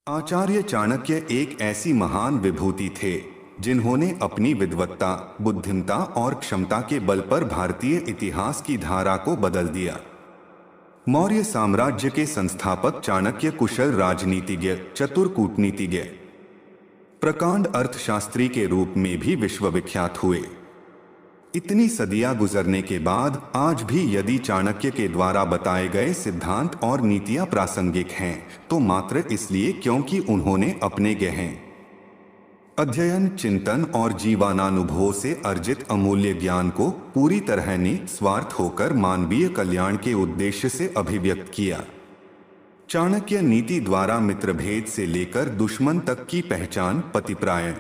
आचार्य चाणक्य एक ऐसी महान विभूति थे जिन्होंने अपनी विद्वत्ता, बुद्धिमत्ता और क्षमता के बल पर भारतीय इतिहास की धारा को बदल दिया। मौर्य साम्राज्य के संस्थापक चाणक्य कुशल राजनीतिज्ञ, चतुर कूटनीतिज्ञ, प्रकांड अर्थशास्त्री के रूप में भी विश्वविख्यात हुए। इतनी सदियां गुजरने के बाद आज भी यदि चाणक्य के द्वारा बताए गए सिद्धांत और नीतियां प्रासंगिक हैं तो मात्र इसलिए क्योंकि उन्होंने अपने गहन अध्ययन, चिंतन और जीवनानुभव से अर्जित अमूल्य ज्ञान को पूरी तरह निस्वार्थ होकर मानवीय कल्याण के उद्देश्य से अभिव्यक्त किया। चाणक्य नीति द्वारा मित्रभेद से लेकर दुश्मन तक की पहचान, पतिप्रायण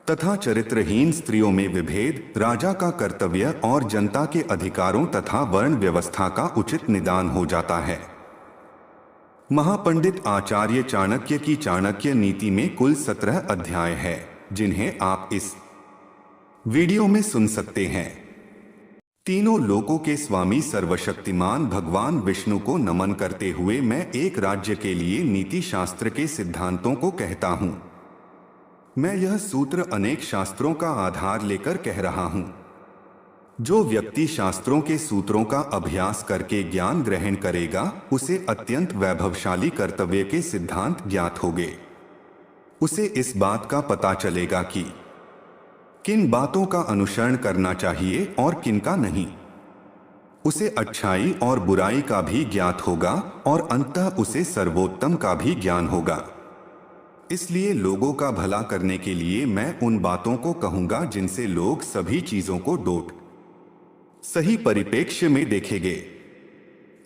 तथा चरित्रहीन स्त्रियों में विभेद, राजा का कर्तव्य और जनता के अधिकारों तथा वर्ण व्यवस्था का उचित निदान हो जाता है। महापंडित आचार्य चाणक्य की चाणक्य नीति में कुल 17 अध्याय है, जिन्हें आप इस वीडियो में सुन सकते हैं। तीनों लोकों के स्वामी सर्वशक्तिमान भगवान विष्णु को नमन करते हुए मैं एक राज्य के लिए नीति शास्त्र के सिद्धांतों को कहता हूं। मैं यह सूत्र अनेक शास्त्रों का आधार लेकर कह रहा हूं। जो व्यक्ति शास्त्रों के सूत्रों का अभ्यास करके ज्ञान ग्रहण करेगा, उसे अत्यंत वैभवशाली कर्तव्य के सिद्धांत ज्ञात होंगे। उसे इस बात का पता चलेगा कि किन बातों का अनुसरण करना चाहिए और किन का नहीं। उसे अच्छाई और बुराई का भी ज्ञात होगा और अंततः उसे सर्वोत्तम का भी ज्ञान होगा। इसलिए लोगों का भला करने के लिए मैं उन बातों को कहूंगा जिनसे लोग सभी चीजों को सही परिप्रेक्ष्य में देखेंगे।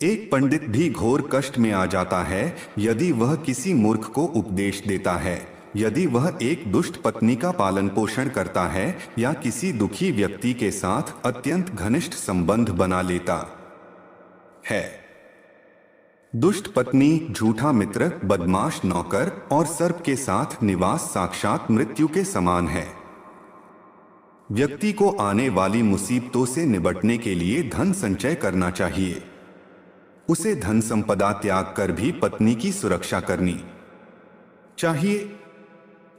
एक पंडित भी घोर कष्ट में आ जाता है यदि वह किसी मूर्ख को उपदेश देता है, यदि वह एक दुष्ट पत्नी का पालन पोषण करता है या किसी दुखी व्यक्ति के साथ अत्यंत घनिष्ठ संबंध बना लेता है। दुष्ट पत्नी, झूठा मित्र, बदमाश नौकर और सर्प के साथ निवास साक्षात मृत्यु के समान है। व्यक्ति को आने वाली मुसीबतों से निपटने के लिए धन संचय करना चाहिए। उसे धन संपदा त्याग कर भी पत्नी की सुरक्षा करनी चाहिए।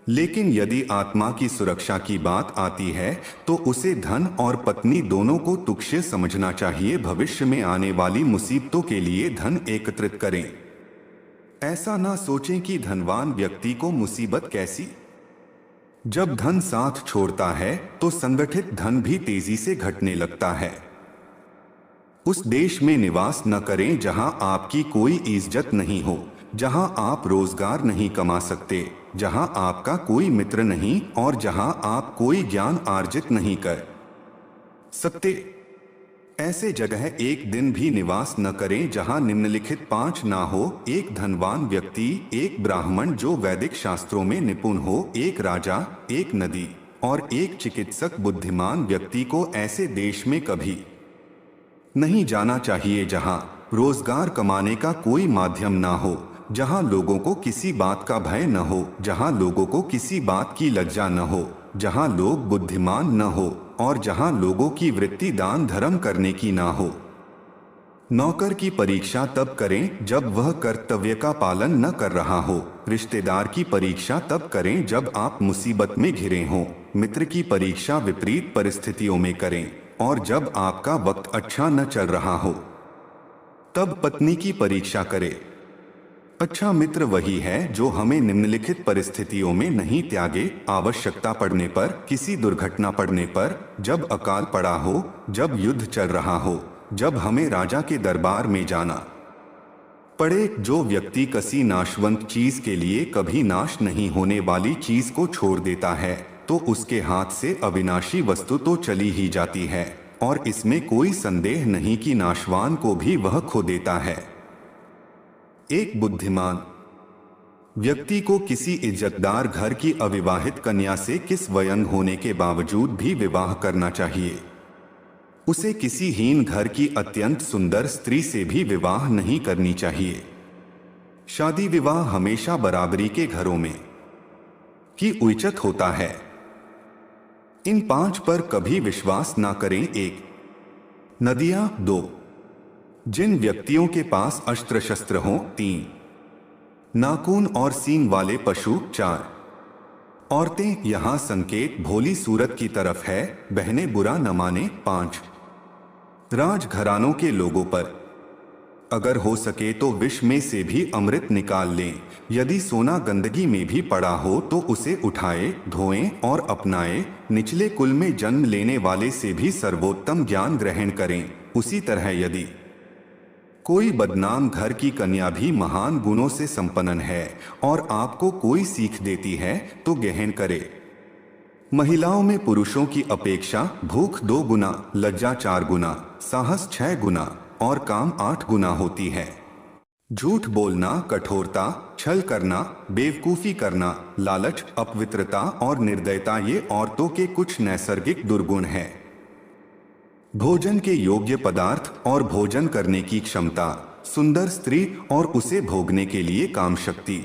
लेकिन यदि आत्मा की सुरक्षा की बात आती है तो उसे धन और पत्नी दोनों को तुच्छ समझना चाहिए। भविष्य में आने वाली मुसीबतों के लिए धन एकत्रित करें। ऐसा ना सोचें कि धनवान व्यक्ति को मुसीबत कैसी। जब धन साथ छोड़ता है तो संगठित धन भी तेजी से घटने लगता है। उस देश में निवास न करें जहां आपकी कोई इज्जत नहीं हो, जहां आप रोजगार नहीं कमा सकते, जहां आपका कोई मित्र नहीं और जहां आप कोई ज्ञान अर्जित नहीं कर सकते। ऐसे जगह एक दिन भी निवास न करें जहां निम्नलिखित 5 ना हो: एक धनवान व्यक्ति, एक ब्राह्मण जो वैदिक शास्त्रों में निपुण हो, एक राजा, एक नदी और एक चिकित्सक। बुद्धिमान व्यक्ति को ऐसे देश में कभी नहीं जाना चाहिए जहां रोजगार कमाने का कोई माध्यम ना हो, जहां लोगों को किसी बात का भय न हो, जहां लोगों को किसी बात की लज्जा न हो, जहां लोग बुद्धिमान न हो और जहां लोगों की वृत्ति दान धर्म करने की ना हो। नौकर की परीक्षा तब करें जब वह कर्तव्य का पालन न कर रहा हो। रिश्तेदार की परीक्षा तब करें जब आप मुसीबत में घिरे हों। मित्र की परीक्षा विपरीत परिस्थितियों में करें और जब आपका वक्त अच्छा न चल रहा हो तब पत्नी की परीक्षा करें। अच्छा मित्र वही है जो हमें निम्नलिखित परिस्थितियों में नहीं त्यागे: आवश्यकता पड़ने पर, किसी दुर्घटना पड़ने पर, जब अकाल पड़ा हो, जब युद्ध चल रहा हो, जब हमें राजा के दरबार में जाना पड़े। जो व्यक्ति किसी नाशवंत चीज के लिए कभी नाश नहीं होने वाली चीज को छोड़ देता है तो उसके हाथ से अविनाशी वस्तु तो चली ही जाती है और इसमें कोई संदेह नहीं कि नाशवान को भी वह खो देता है। एक बुद्धिमान व्यक्ति को किसी इज्जतदार घर की अविवाहित कन्या से किस वयंग होने के बावजूद भी विवाह करना चाहिए। उसे किसी हीन घर की अत्यंत सुंदर स्त्री से भी विवाह नहीं करनी चाहिए। शादी विवाह हमेशा बराबरी के घरों में ही उचित होता है। इन 5 पर कभी विश्वास ना करें। 1. नदियां। 2. जिन व्यक्तियों के पास अस्त्र शस्त्र हों। 3. नाखून और सींग वाले पशु 4। औरतें, यहाँ संकेत भोली सूरत की तरफ है, बहने बुरा न माने 5। राजघरानों के लोगों पर अगर हो सके तो विष में से भी अमृत निकाल लें। यदि सोना गंदगी में भी पड़ा हो तो उसे उठाए, धोएं और अपनाएं। निचले कुल में जन्म लेने वाले से भी सर्वोत्तम ज्ञान ग्रहण करें। उसी तरह यदि कोई बदनाम घर की कन्या भी महान गुणों से संपन्न है और आपको कोई सीख देती है तो गहन करे। महिलाओं में पुरुषों की अपेक्षा भूख 2 गुना, लज्जा 4 गुना, साहस 6 गुना और काम 8 गुना होती है। झूठ बोलना, कठोरता, छल करना, बेवकूफी करना, लालच, अपवित्रता और निर्दयता ये औरतों के कुछ नैसर्गिक दुर्गुण हैं। भोजन के योग्य पदार्थ और भोजन करने की क्षमता, सुंदर स्त्री और उसे भोगने के लिए काम शक्ति,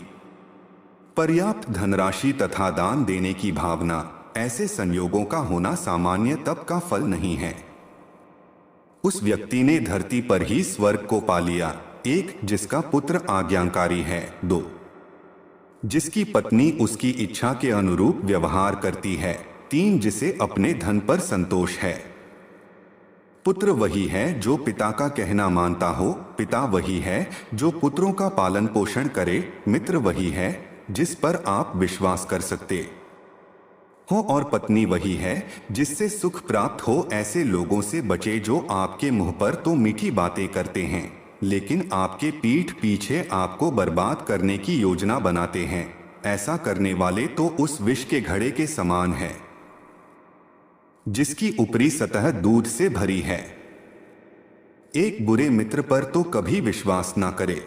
पर्याप्त धनराशि तथा दान देने की भावना, ऐसे संयोगों का होना सामान्य तप का फल नहीं है। उस व्यक्ति ने धरती पर ही स्वर्ग को पा लिया। 1 जिसका पुत्र आज्ञाकारी है। 2 जिसकी पत्नी उसकी इच्छा के अनुरूप व्यवहार करती है। 3 जिसे अपने धन पर संतोष है। पुत्र वही है जो पिता का कहना मानता हो, पिता वही है जो पुत्रों का पालन पोषण करे, मित्र वही है जिस पर आप विश्वास कर सकते हो और पत्नी वही है जिससे सुख प्राप्त हो। ऐसे लोगों से बचे जो आपके मुंह पर तो मीठी बातें करते हैं लेकिन आपके पीठ पीछे आपको बर्बाद करने की योजना बनाते हैं। ऐसा करने वाले तो उस विष के घड़े के समान है जिसकी ऊपरी सतह दूध से भरी है। एक बुरे मित्र पर तो कभी विश्वास ना करें,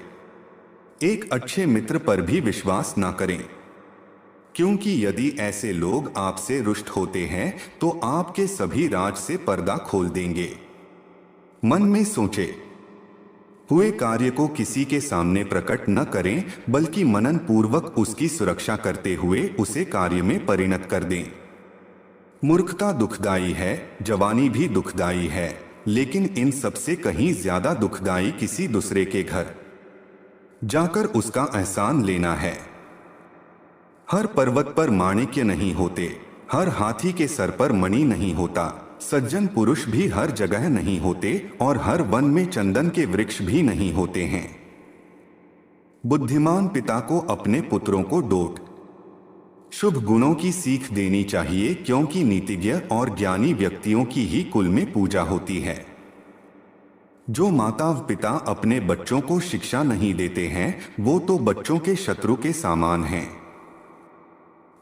एक अच्छे मित्र पर भी विश्वास ना करें, क्योंकि यदि ऐसे लोग आपसे रुष्ट होते हैं तो आपके सभी राज से पर्दा खोल देंगे। मन में सोचे हुए कार्य को किसी के सामने प्रकट न करें, बल्कि मनन पूर्वक उसकी सुरक्षा करते हुए उसे कार्य में परिणत कर दें। मूर्खता दुखदाई है, जवानी भी दुखदाई है, लेकिन इन सबसे कहीं ज्यादा दुखदाई किसी दूसरे के घर जाकर उसका एहसान लेना है। हर पर्वत पर माणिक्य नहीं होते, हर हाथी के सर पर मणि नहीं होता, सज्जन पुरुष भी हर जगह नहीं होते और हर वन में चंदन के वृक्ष भी नहीं होते हैं। बुद्धिमान पिता को अपने पुत्रों को डोट शुभ गुणों की सीख देनी चाहिए, क्योंकि नीतिज्ञ और ज्ञानी व्यक्तियों की ही कुल में पूजा होती है। जो माता पिता अपने बच्चों को शिक्षा नहीं देते हैं वो तो बच्चों के शत्रु के समान हैं,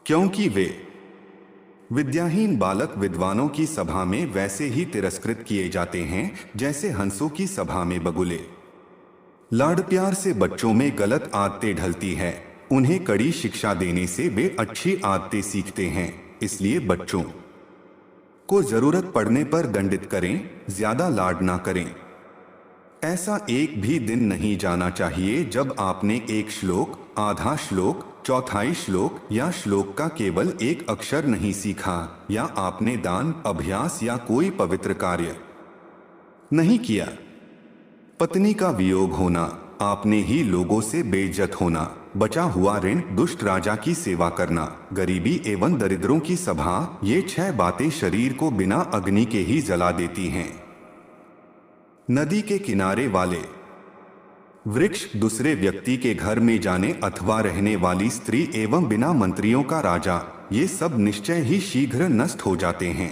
क्योंकि वे विद्याहीन बालक विद्वानों की सभा में वैसे ही तिरस्कृत किए जाते हैं जैसे हंसों की सभा में बगुले। लाड़ प्यार से बच्चों में गलत आदतें ढलती है, उन्हें कड़ी शिक्षा देने से वे अच्छी आदतें सीखते हैं। इसलिए बच्चों को जरूरत पड़ने पर दंडित करें, ज्यादा लाड ना करें। ऐसा एक भी दिन नहीं जाना चाहिए जब आपने एक श्लोक, आधा श्लोक, चौथाई श्लोक या श्लोक का केवल एक अक्षर नहीं सीखा, या आपने दान, अभ्यास या कोई पवित्र कार्य नहीं किया। पत्नी का वियोग होना, आपने ही लोगों से बेइज्जत होना, बचा हुआ ऋण, दुष्ट राजा की सेवा करना, गरीबी एवं दरिद्रों की सभा, ये 6 बातें शरीर को बिना अग्नि के ही जला देती हैं। नदी के किनारे वाले वृक्ष, दूसरे व्यक्ति के घर में जाने अथवा रहने वाली स्त्री एवं बिना मंत्रियों का राजा, ये सब निश्चय ही शीघ्र नष्ट हो जाते हैं।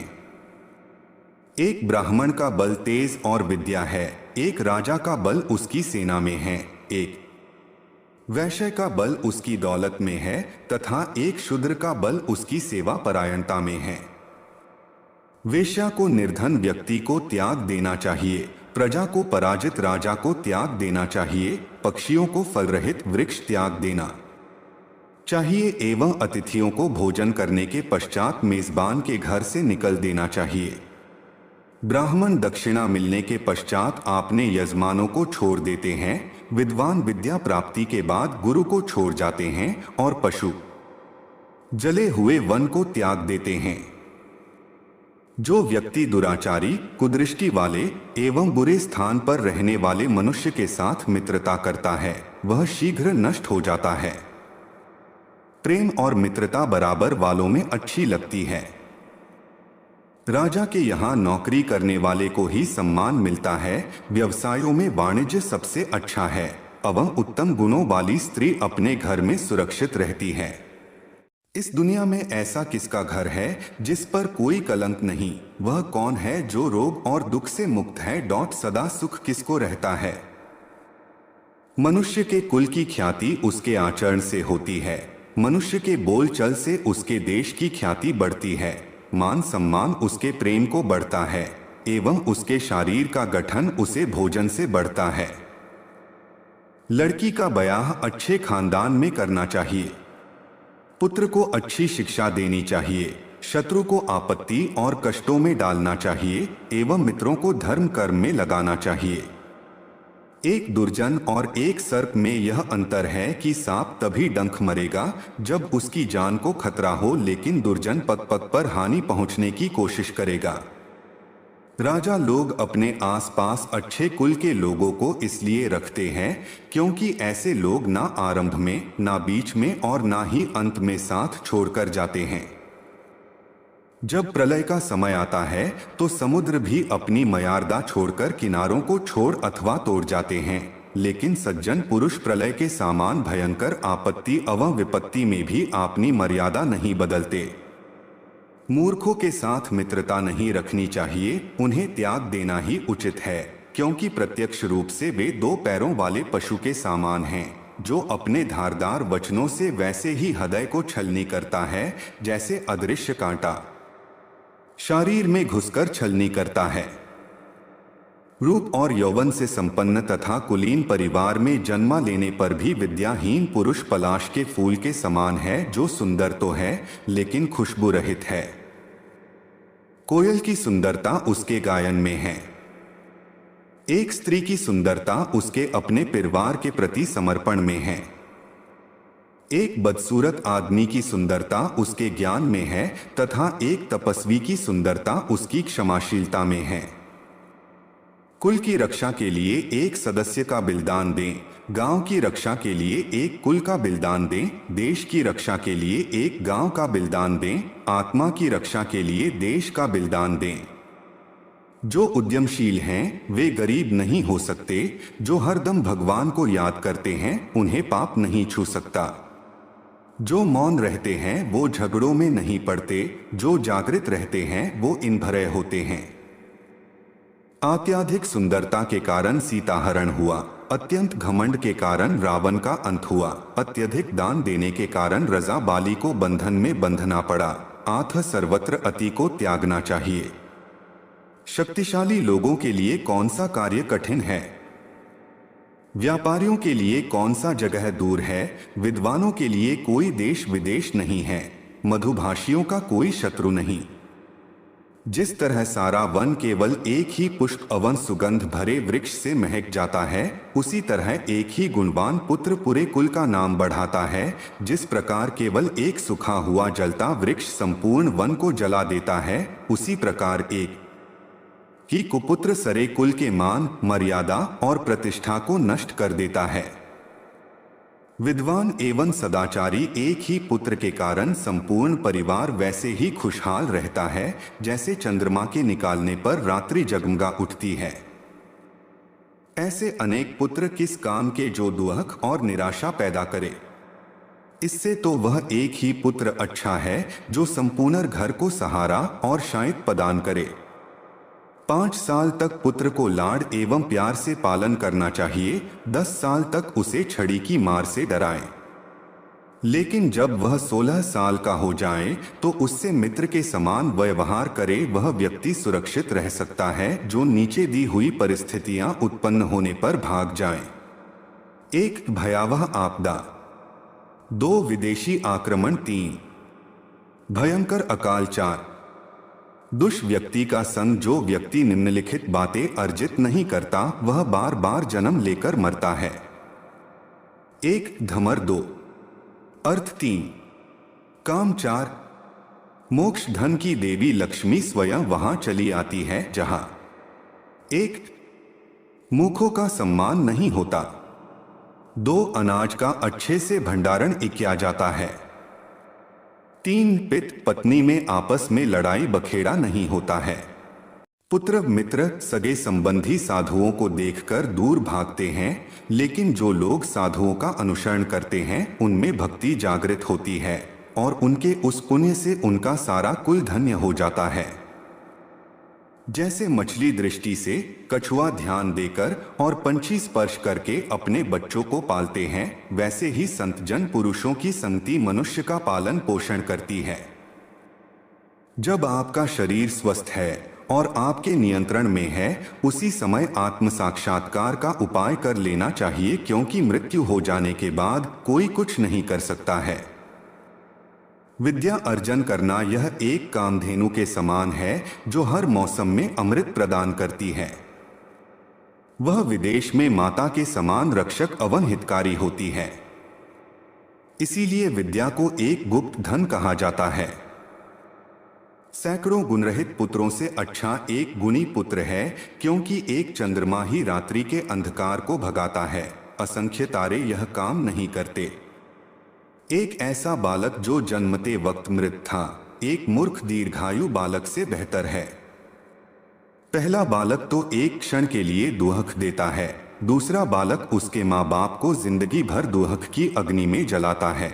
एक ब्राह्मण का बल तेज और विद्या है, एक राजा का बल उसकी सेना में है, एक वैश्य का बल उसकी दौलत में है तथा एक शूद्र का बल उसकी सेवा परायणता में है। वेश्या को निर्धन व्यक्ति को त्याग देना चाहिए, प्रजा को पराजित राजा को त्याग देना चाहिए, पक्षियों को फल रहित वृक्ष त्याग देना चाहिए एवं अतिथियों को भोजन करने के पश्चात मेजबान के घर से निकल देना चाहिए। ब्राह्मण दक्षिणा मिलने के पश्चात आपने यजमानों को छोड़ देते हैं, विद्वान विद्या प्राप्ति के बाद गुरु को छोड़ जाते हैं और पशु जले हुए वन को त्याग देते हैं। जो व्यक्ति दुराचारी, कुदृष्टि वाले एवं बुरे स्थान पर रहने वाले मनुष्य के साथ मित्रता करता है वह शीघ्र नष्ट हो जाता है। प्रेम और मित्रता बराबर वालों में अच्छी लगती है। राजा के यहाँ नौकरी करने वाले को ही सम्मान मिलता है। व्यवसायों में वाणिज्य सबसे अच्छा है एवं उत्तम गुणों वाली स्त्री अपने घर में सुरक्षित रहती है। इस दुनिया में ऐसा किसका घर है जिस पर कोई कलंक नहीं? वह कौन है जो रोग और दुख से मुक्त है? सदा सुख किसको रहता है? मनुष्य के कुल की ख्याति उसके आचरण से होती है। मनुष्य के बोलचाल से उसके देश की ख्याति बढ़ती है। मान सम्मान उसके प्रेम को बढ़ता है एवं उसके शरीर का गठन उसे भोजन से बढ़ता है। लड़की का ब्याह अच्छे खानदान में करना चाहिए। पुत्र को अच्छी शिक्षा देनी चाहिए। शत्रु को आपत्ति और कष्टों में डालना चाहिए एवं मित्रों को धर्म कर्म में लगाना चाहिए। एक दुर्जन और एक सर्प में यह अंतर है कि सांप तभी डंक मरेगा जब उसकी जान को खतरा हो, लेकिन दुर्जन पग पग पर हानि पहुंचने की कोशिश करेगा। राजा लोग अपने आसपास अच्छे कुल के लोगों को इसलिए रखते हैं क्योंकि ऐसे लोग ना आरंभ में, ना बीच में और ना ही अंत में साथ छोड़कर जाते हैं। जब प्रलय का समय आता है तो समुद्र भी अपनी मर्यादा छोड़कर किनारों को छोड़ अथवा तोड़ जाते हैं, लेकिन सज्जन पुरुष प्रलय के समान भयंकर आपत्ति एवं विपत्ति में भी अपनी मर्यादा नहीं बदलते। मूर्खों के साथ मित्रता नहीं रखनी चाहिए, उन्हें त्याग देना ही उचित है, क्योंकि प्रत्यक्ष रूप से वे दो पैरों वाले पशु के समान हैं, जो अपने धारदार वचनों से वैसे ही हृदय को छलनी करता है जैसे अदृश्य कांटा शरीर में घुसकर छलनी करता है। रूप और यौवन से संपन्न तथा कुलीन परिवार में जन्मा लेने पर भी विद्याहीन पुरुष पलाश के फूल के समान है, जो सुंदर तो है लेकिन खुशबू रहित है। कोयल की सुंदरता उसके गायन में है। एक स्त्री की सुंदरता उसके अपने परिवार के प्रति समर्पण में है। एक बदसूरत आदमी की सुंदरता उसके ज्ञान में है तथा एक तपस्वी की सुंदरता उसकी क्षमाशीलता में है। कुल की रक्षा के लिए एक सदस्य का बलिदान दें, गांव की रक्षा के लिए एक कुल का बलिदान दें, देश की रक्षा के लिए एक गांव का बलिदान दें, आत्मा की रक्षा के लिए देश का बलिदान दें। जो उद्यमशील हैं वे गरीब नहीं हो सकते। जो हरदम भगवान को याद करते हैं उन्हें पाप नहीं छू सकता। जो मौन रहते हैं वो झगड़ों में नहीं पड़ते। जो जागृत रहते हैं वो इन भरे होते हैं। अत्यधिक सुंदरता के कारण सीता हरण हुआ, अत्यंत घमंड के कारण रावण का अंत हुआ, अत्यधिक दान देने के कारण रजा बाली को बंधन में बंधना पड़ा। आथ सर्वत्र अति को त्यागना चाहिए। शक्तिशाली लोगों के लिए कौन सा कार्य कठिन है? व्यापारियों के लिए कौन सा जगह दूर है? विद्वानों के लिए कोई देश विदेश नहीं है, मधुभाषियों का कोई शत्रु नहीं। जिस तरह सारा वन केवल एक ही पुष्प अवन सुगंध भरे वृक्ष से महक जाता है, उसी तरह एक ही गुणवान पुत्र पूरे कुल का नाम बढ़ाता है। जिस प्रकार केवल एक सूखा हुआ जलता वृक्ष संपूर्ण वन को जला देता है, उसी प्रकार एक ही कुपुत्र सरे कुल के मान, मर्यादा और प्रतिष्ठा को नष्ट कर देता है। विद्वान एवं सदाचारी एक ही पुत्र के कारण संपूर्ण परिवार वैसे ही खुशहाल रहता है जैसे चंद्रमा के निकालने पर रात्रि जगमगा उठती है। ऐसे अनेक पुत्र किस काम के जो दुख और निराशा पैदा करे? इससे तो वह एक ही पुत्र अच्छा है जो संपूर्ण घर को सहारा और शांति प्रदान करे। 5 साल तक पुत्र को लाड एवं प्यार से पालन करना चाहिए, 10 साल तक उसे छड़ी की मार से डराएं। लेकिन जब वह 16 साल का हो जाए तो उससे मित्र के समान व्यवहार करे। वह व्यक्ति सुरक्षित रह सकता है जो नीचे दी हुई परिस्थितियां उत्पन्न होने पर भाग जाए। एक भयावह आपदा, 2 विदेशी आक्रमण, 3 भयंकर अकाल, 4 दुष्ट व्यक्ति का संग। जो व्यक्ति निम्नलिखित बातें अर्जित नहीं करता वह बार बार जन्म लेकर मरता है। 1 धमर, 2 अर्थ, 3 काम, 4 मोक्ष धन की देवी लक्ष्मी स्वयं वहां चली आती है जहां एक मूखों का सम्मान नहीं होता, दो अनाज का अच्छे से भंडारण किया जाता है, तीन पिता पत्नी में आपस में लड़ाई बखेड़ा नहीं होता है, पुत्र मित्र सगे संबंधी साधुओं को देखकर दूर भागते हैं, लेकिन जो लोग साधुओं का अनुसरण करते हैं उनमें भक्ति जागृत होती है और उनके उस पुण्य से उनका सारा कुल धन्य हो जाता है। जैसे मछली दृष्टि से, कछुआ ध्यान देकर और पंछी स्पर्श करके अपने बच्चों को पालते हैं, वैसे ही संत जन पुरुषों की संगति मनुष्य का पालन पोषण करती है। जब आपका शरीर स्वस्थ है और आपके नियंत्रण में है, उसी समय आत्म साक्षात्कार का उपाय कर लेना चाहिए, क्योंकि मृत्यु हो जाने के बाद कोई कुछ नहीं कर सकता है। विद्या अर्जन करना यह एक कामधेनु के समान है जो हर मौसम में अमृत प्रदान करती है। वह विदेश में माता के समान रक्षक अवन हितकारी होती है। इसीलिए विद्या को एक गुप्त धन कहा जाता है। सैकड़ों गुणरहित पुत्रों से अच्छा एक गुणी पुत्र है, क्योंकि एक चंद्रमा ही रात्रि के अंधकार को भगाता है, असंख्य तारे यह काम नहीं करते। एक ऐसा बालक जो जन्मते वक्त मृत था, एक मूर्ख दीर्घायु बालक से बेहतर है। पहला बालक तो एक क्षण के लिए दुहक देता है, दूसरा बालक उसके माँ बाप को जिंदगी भर दुहक की अग्नि में जलाता है।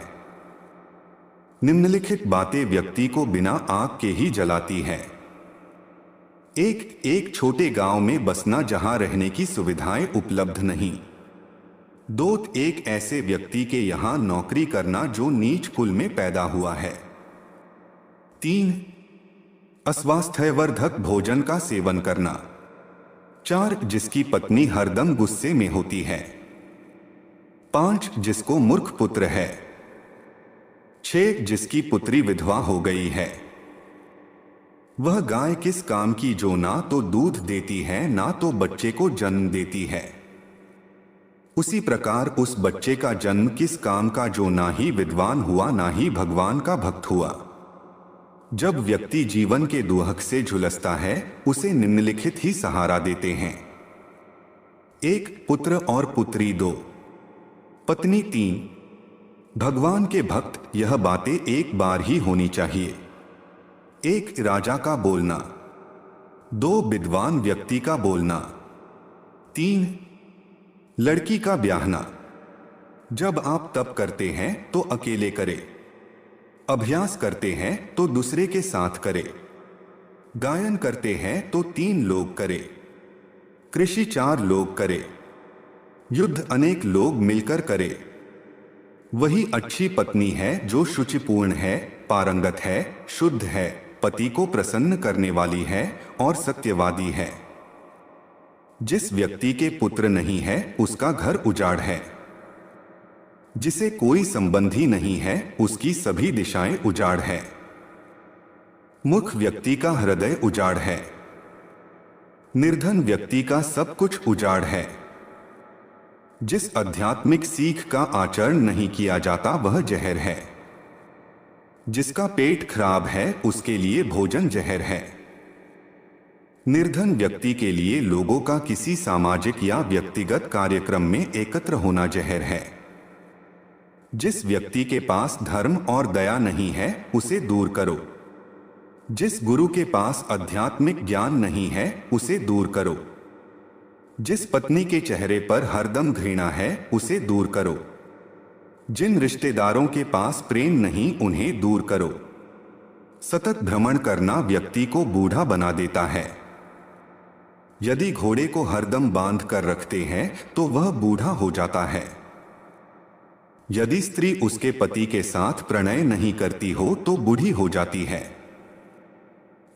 निम्नलिखित बातें व्यक्ति को बिना आग के ही जलाती है। एक छोटे गांव में बसना जहां रहने की सुविधाएं उपलब्ध नहीं। दो, एक ऐसे व्यक्ति के यहां नौकरी करना जो नीच कुल में पैदा हुआ है। तीन, अस्वास्थ्यवर्धक भोजन का सेवन करना। चार, जिसकी पत्नी हरदम गुस्से में होती है। पांच, जिसको मूर्ख पुत्र है। छह, जिसकी पुत्री विधवा हो गई है। वह गाय किस काम की जो ना तो दूध देती है ना तो बच्चे को जन्म देती है। उसी प्रकार उस बच्चे का जन्म किस काम का जो ना ही विद्वान हुआ ना ही भगवान का भक्त हुआ। जब व्यक्ति जीवन के दुहक से झुलसता है, उसे निम्नलिखित ही सहारा देते हैं। एक, पुत्र और पुत्री। दो, पत्नी। तीन, भगवान के भक्त। यह बातें एक बार ही होनी चाहिए। एक, राजा का बोलना। दो, विद्वान व्यक्ति का बोलना। तीन, लड़की का ब्याहना। जब आप तप करते हैं तो अकेले करें, अभ्यास करते हैं तो दूसरे के साथ करें, गायन करते हैं तो 3 लोग करें, कृषि 4 लोग करें, युद्ध अनेक लोग मिलकर करें। वही अच्छी पत्नी है जो शुचिपूर्ण है, पारंगत है, शुद्ध है, पति को प्रसन्न करने वाली है और सत्यवादी है। जिस व्यक्ति के पुत्र नहीं है उसका घर उजाड़ है। जिसे कोई संबंधी नहीं है उसकी सभी दिशाएं उजाड़ है। मूर्ख व्यक्ति का हृदय उजाड़ है। निर्धन व्यक्ति का सब कुछ उजाड़ है। जिस आध्यात्मिक सीख का आचरण नहीं किया जाता वह जहर है। जिसका पेट खराब है उसके लिए भोजन जहर है। निर्धन व्यक्ति के लिए लोगों का किसी सामाजिक या व्यक्तिगत कार्यक्रम में एकत्र होना जहर है। जिस व्यक्ति के पास धर्म और दया नहीं है उसे दूर करो। जिस गुरु के पास आध्यात्मिक ज्ञान नहीं है उसे दूर करो। जिस पत्नी के चेहरे पर हरदम घृणा है उसे दूर करो। जिन रिश्तेदारों के पास प्रेम नहीं उन्हें दूर करो। सतत भ्रमण करना व्यक्ति को बूढ़ा बना देता है। यदि घोड़े को हरदम बांध कर रखते हैं तो वह बूढ़ा हो जाता है। यदि स्त्री उसके पति के साथ प्रणय नहीं करती हो तो बूढ़ी हो जाती है।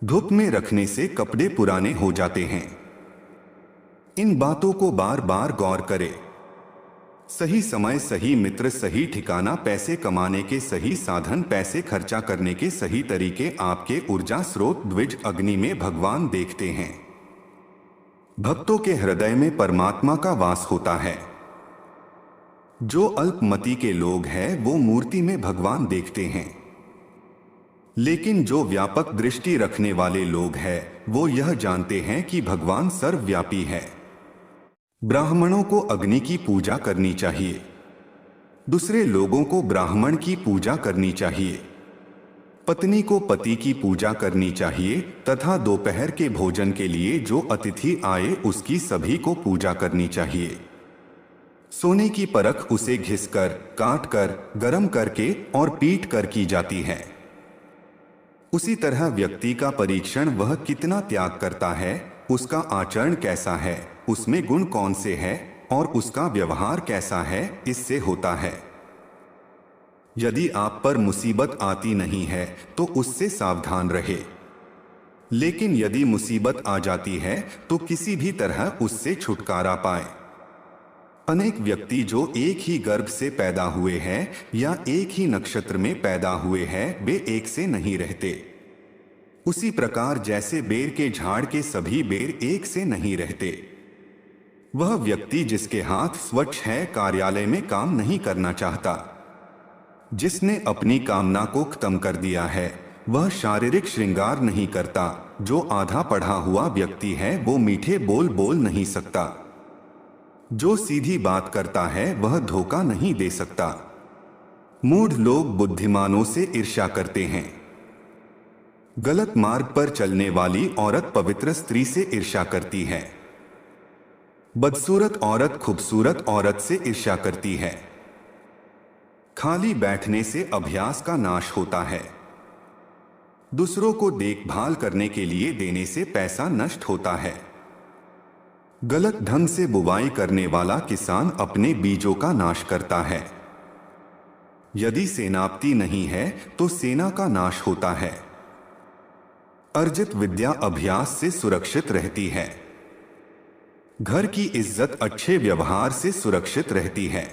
धूप में रखने से कपड़े पुराने हो जाते हैं। इन बातों को बार बार गौर करें। सही समय, सही मित्र, सही ठिकाना, पैसे कमाने के सही साधन, पैसे खर्चा करने के सही तरीके, आपके ऊर्जा स्रोत द्विज अग्नि में भगवान देखते हैं। भक्तों के हृदय में परमात्मा का वास होता है। जो अल्पमति के लोग हैं वो मूर्ति में भगवान देखते हैं। लेकिन जो व्यापक दृष्टि रखने वाले लोग हैं, वो यह जानते हैं कि भगवान सर्वव्यापी है। ब्राह्मणों को अग्नि की पूजा करनी चाहिए, दूसरे लोगों को ब्राह्मण की पूजा करनी चाहिए, पत्नी को पति की पूजा करनी चाहिए तथा दोपहर के भोजन के लिए जो अतिथि आए उसकी सभी को पूजा करनी चाहिए। सोने की परख उसे घिसकर, काटकर, गर्म करके और पीट कर की जाती है। उसी तरह व्यक्ति का परीक्षण वह कितना त्याग करता है, उसका आचरण कैसा है, उसमें गुण कौन से हैं और उसका व्यवहार कैसा है, इससे होता है। यदि आप पर मुसीबत आती नहीं है तो उससे सावधान रहे, लेकिन यदि मुसीबत आ जाती है तो किसी भी तरह उससे छुटकारा पाए। अनेक व्यक्ति जो एक ही गर्भ से पैदा हुए हैं या एक ही नक्षत्र में पैदा हुए हैं, वे एक से नहीं रहते। उसी प्रकार जैसे बेर के झाड़ के सभी बेर एक से नहीं रहते। वह व्यक्ति जिसके हाथ स्वच्छ है कार्यालय में काम नहीं करना चाहता। जिसने अपनी कामना को खत्म कर दिया है वह शारीरिक श्रृंगार नहीं करता। जो आधा पढ़ा हुआ व्यक्ति है वो मीठे बोल नहीं सकता। जो सीधी बात करता है वह धोखा नहीं दे सकता। मूढ़ लोग बुद्धिमानों से ईर्ष्या करते हैं। गलत मार्ग पर चलने वाली औरत पवित्र स्त्री से ईर्ष्या करती है। बदसूरत औरत खूबसूरत औरत से ईर्ष्या करती है। खाली बैठने से अभ्यास का नाश होता है। दूसरों को देखभाल करने के लिए देने से पैसा नष्ट होता है। गलत ढंग से बुवाई करने वाला किसान अपने बीजों का नाश करता है। यदि सेनापति नहीं है तो सेना का नाश होता है। अर्जित विद्या अभ्यास से सुरक्षित रहती है। घर की इज्जत अच्छे व्यवहार से सुरक्षित रहती है।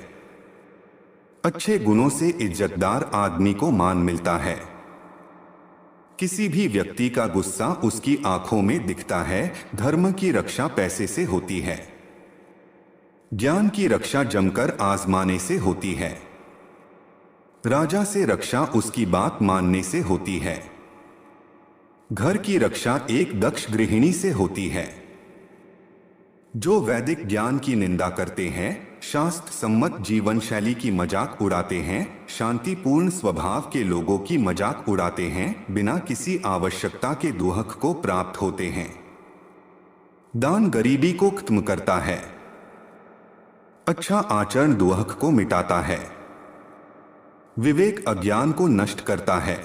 अच्छे गुणों से इज्जतदार आदमी को मान मिलता है। किसी भी व्यक्ति का गुस्सा उसकी आंखों में दिखता है। धर्म की रक्षा पैसे से होती है। ज्ञान की रक्षा जमकर आजमाने से होती है। राजा से रक्षा उसकी बात मानने से होती है। घर की रक्षा एक दक्ष गृहिणी से होती है। जो वैदिक ज्ञान की निंदा करते हैं, शास्त्र सम्मत जीवन शैली की मजाक उड़ाते हैं, शांतिपूर्ण स्वभाव के लोगों की मजाक उड़ाते हैं, बिना किसी आवश्यकता के दुहक को प्राप्त होते हैं। दान गरीबी को खत्म करता है। अच्छा आचरण दुहक को मिटाता है। विवेक अज्ञान को नष्ट करता है।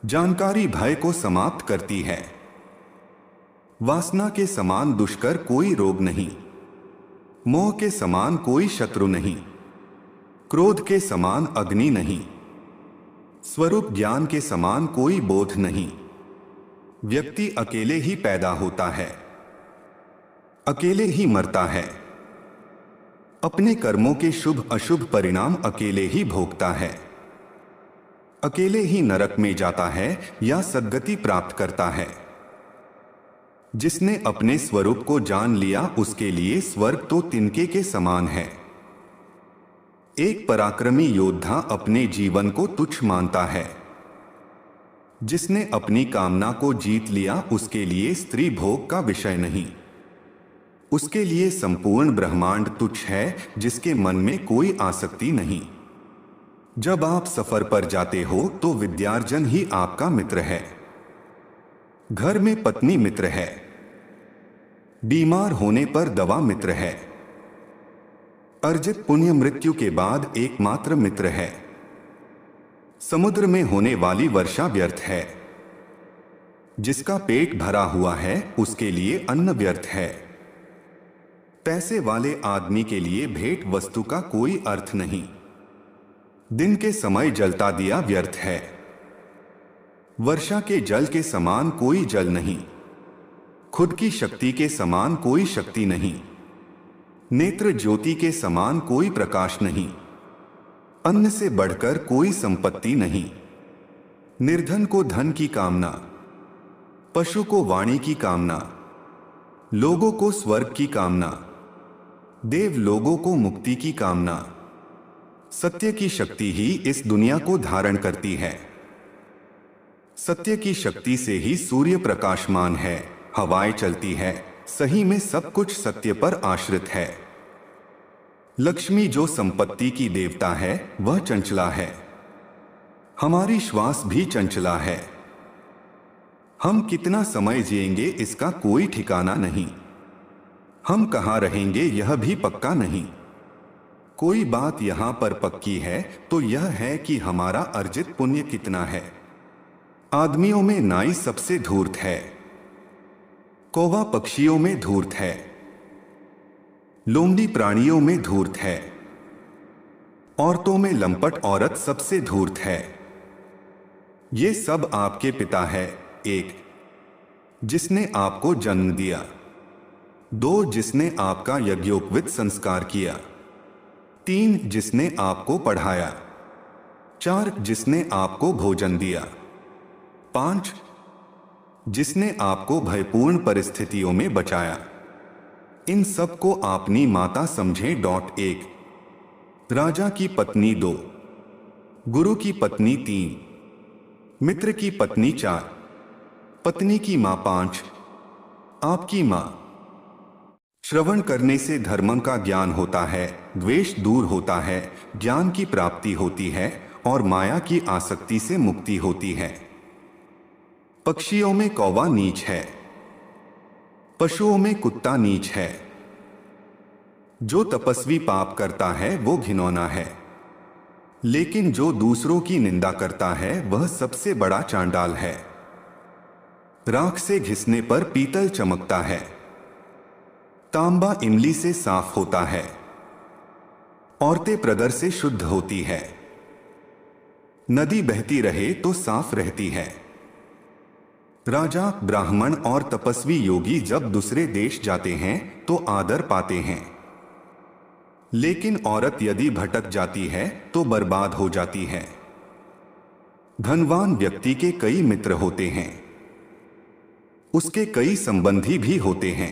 जानकारी भय को समाप्त करती है। वासना के समान दुष्कर कोई रोग नहीं। मोह के समान कोई शत्रु नहीं। क्रोध के समान अग्नि नहीं। स्वरूप ज्ञान के समान कोई बोध नहीं। व्यक्ति अकेले ही पैदा होता है, अकेले ही मरता है। अपने कर्मों के शुभ अशुभ परिणाम अकेले ही भोगता है। अकेले ही नरक में जाता है या सद्गति प्राप्त करता है। जिसने अपने स्वरूप को जान लिया उसके लिए स्वर्ग तो तिनके के समान है। एक पराक्रमी योद्धा अपने जीवन को तुच्छ मानता है। जिसने अपनी कामना को जीत लिया उसके लिए स्त्री भोग का विषय नहीं। उसके लिए संपूर्ण ब्रह्मांड तुच्छ है, जिसके मन में कोई आसक्ति नहीं। जब आप सफर पर जाते हो तो विद्यार्जन ही आपका मित्र है। घर में पत्नी मित्र है। बीमार होने पर दवा मित्र है। अर्जित पुण्य मृत्यु के बाद एकमात्र मित्र है। समुद्र में होने वाली वर्षा व्यर्थ है। जिसका पेट भरा हुआ है उसके लिए अन्न व्यर्थ है। पैसे वाले आदमी के लिए भेंट वस्तु का कोई अर्थ नहीं। दिन के समय जलता दिया व्यर्थ है। वर्षा के जल के समान कोई जल नहीं। खुद की शक्ति के समान कोई शक्ति नहीं। नेत्र ज्योति के समान कोई प्रकाश नहीं। अन्न से बढ़कर कोई संपत्ति नहीं। निर्धन को धन की कामना, पशु को वाणी की कामना, लोगों को स्वर्ग की कामना, देव लोगों को मुक्ति की कामना। सत्य की शक्ति ही इस दुनिया को धारण करती है। सत्य की शक्ति से ही सूर्य प्रकाशमान है, हवाएं चलती है, सही में सब कुछ सत्य पर आश्रित है। लक्ष्मी जो संपत्ति की देवता है वह चंचला है। हमारी श्वास भी चंचला है। हम कितना समय जिएंगे इसका कोई ठिकाना नहीं। हम कहाँ रहेंगे यह भी पक्का नहीं। कोई बात यहाँ पर पक्की है तो यह है कि हमारा अर्जित पुण्य कितना है। आदमियों में नाई सबसे धूर्त है, कौवा पक्षियों में धूर्त है, लोमड़ी प्राणियों में धूर्त है, औरतों में लंपट औरत सबसे धूर्त है। ये सब आपके पिता है। 1 जिसने आपको जन्म दिया, 2 जिसने आपका यज्ञोपवीत संस्कार किया, 3 जिसने आपको पढ़ाया, 4 जिसने आपको भोजन दिया, 5 जिसने आपको भयपूर्ण परिस्थितियों में बचाया। इन सब को अपनी माता समझें। 1 राजा की पत्नी 2, गुरु की पत्नी 3, मित्र की पत्नी 4, पत्नी की मां 5, आपकी मां। श्रवण करने से धर्म का ज्ञान होता है, द्वेष दूर होता है, ज्ञान की प्राप्ति होती है और माया की आसक्ति से मुक्ति होती है। पक्षियों में कौवा नीच है, पशुओं में कुत्ता नीच है। जो तपस्वी पाप करता है वो घिनौना है, लेकिन जो दूसरों की निंदा करता है वह सबसे बड़ा चांडाल है। राख से घिसने पर पीतल चमकता है, तांबा इमली से साफ होता है, औरतें प्रदर से शुद्ध होती है। नदी बहती रहे तो साफ रहती है। राजा, ब्राह्मण और तपस्वी योगी जब दूसरे देश जाते हैं तो आदर पाते हैं, लेकिन औरत यदि भटक जाती है तो बर्बाद हो जाती है। धनवान व्यक्ति के कई मित्र होते हैं, उसके कई संबंधी भी होते हैं।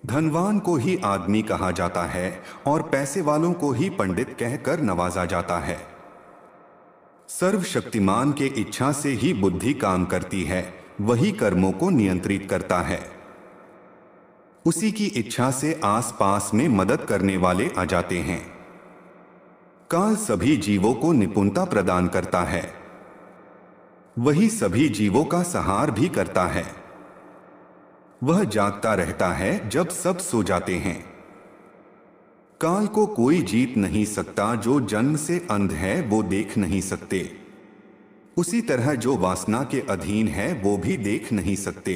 धनवान को ही आदमी कहा जाता है और पैसे वालों को ही पंडित कहकर नवाजा जाता है। सर्वशक्तिमान के इच्छा से ही बुद्धि काम करती है, वही कर्मों को नियंत्रित करता है। उसी की इच्छा से आसपास में मदद करने वाले आ जाते हैं। काल सभी जीवों को निपुणता प्रदान करता है, वही सभी जीवों का संहार भी करता है। वह जागता रहता है जब सब सो जाते हैं। काल को कोई जीत नहीं सकता। जो जन्म से अंध है वो देख नहीं सकते, उसी तरह जो वासना के अधीन है वो भी देख नहीं सकते।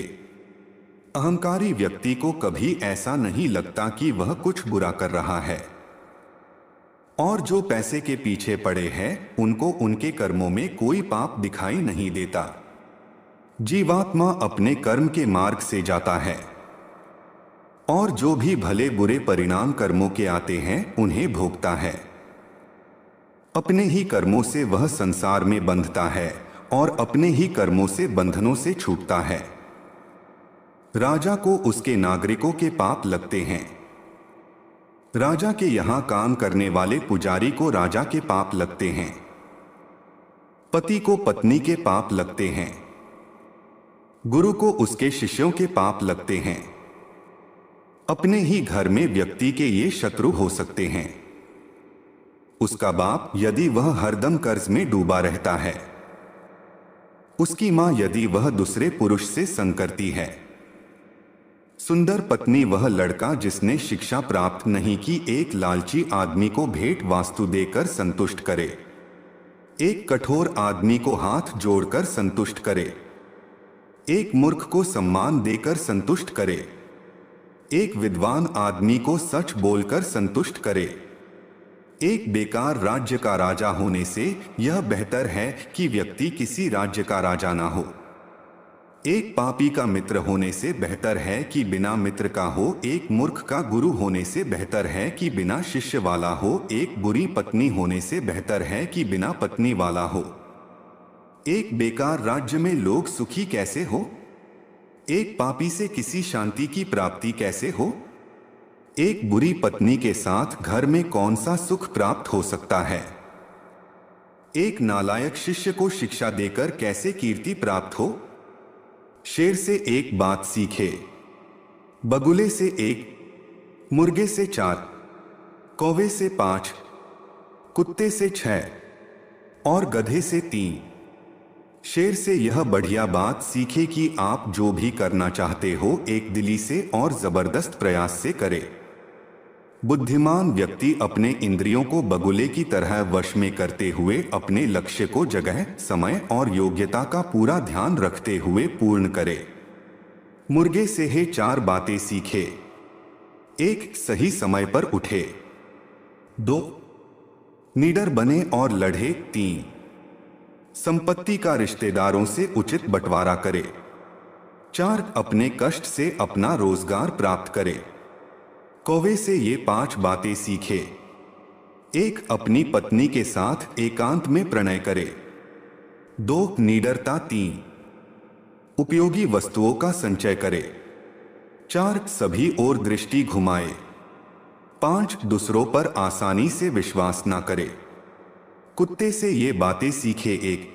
अहंकारी व्यक्ति को कभी ऐसा नहीं लगता कि वह कुछ बुरा कर रहा है, और जो पैसे के पीछे पड़े हैं उनको उनके कर्मों में कोई पाप दिखाई नहीं देता। जीवात्मा अपने कर्म के मार्ग से जाता है, और जो भी भले बुरे परिणाम कर्मों के आते हैं उन्हें भोगता है। अपने ही कर्मों से वह संसार में बंधता है और अपने ही कर्मों से बंधनों से छूटता है। राजा को उसके नागरिकों के पाप लगते हैं। राजा के यहाँ काम करने वाले पुजारी को राजा के पाप लगते हैं। पति को पत्नी के पाप लगते हैं। गुरु को उसके शिष्यों के पाप लगते हैं। अपने ही घर में व्यक्ति के ये शत्रु हो सकते हैं। उसका बाप यदि वह हरदम कर्ज में डूबा रहता है, उसकी मां यदि वह दूसरे पुरुष से संग करती है, सुंदर पत्नी वह लड़का जिसने शिक्षा प्राप्त नहीं की एक लालची आदमी को भेंट वास्तु देकर संतुष्ट करे, एक कठोर आदमी को हाथ जोड़कर संतुष्ट करे, एक मूर्ख को सम्मान देकर संतुष्ट करे, एक विद्वान आदमी को सच बोलकर संतुष्ट करे। एक बेकार राज्य का राजा होने से यह बेहतर है कि व्यक्ति किसी राज्य का राजा ना हो। एक पापी का मित्र होने से बेहतर है कि बिना मित्र का हो। एक मूर्ख का गुरु होने से बेहतर है कि बिना शिष्य वाला हो। एक बुरी पत्नी होने से बेहतर है कि बिना पत्नी वाला हो। एक बेकार राज्य में लोग सुखी कैसे हो? एक पापी से किसी शांति की प्राप्ति कैसे हो? एक बुरी पत्नी के साथ घर में कौन सा सुख प्राप्त हो सकता है? एक नालायक शिष्य को शिक्षा देकर कैसे कीर्ति प्राप्त हो। शेर से एक बात सीखे, बगुले से एक, मुर्गे से 4, कौवे से 5, कुत्ते से 6 और गधे से 3। शेर से यह बढ़िया बात सीखे कि आप जो भी करना चाहते हो एक दिली से और जबरदस्त प्रयास से करें। बुद्धिमान व्यक्ति अपने इंद्रियों को बगुले की तरह वश में करते हुए अपने लक्ष्य को जगह, समय और योग्यता का पूरा ध्यान रखते हुए पूर्ण करे। मुर्गे से है 4 बातें सीखे। 1. सही समय पर उठे। 2. निडर बने और लड़े। 3. संपत्ति का रिश्तेदारों से उचित बंटवारा करे। 4. अपने कष्ट से अपना रोजगार प्राप्त करे। कौवे से ये 5 बातें सीखे। 1. अपनी पत्नी के साथ एकांत में प्रणय करे। 2. निडरता। 3. उपयोगी वस्तुओं का संचय करे। 4. सभी ओर दृष्टि घुमाए। 5. दूसरों पर आसानी से विश्वास ना करे। कुत्ते से ये बातें सीखे। 1.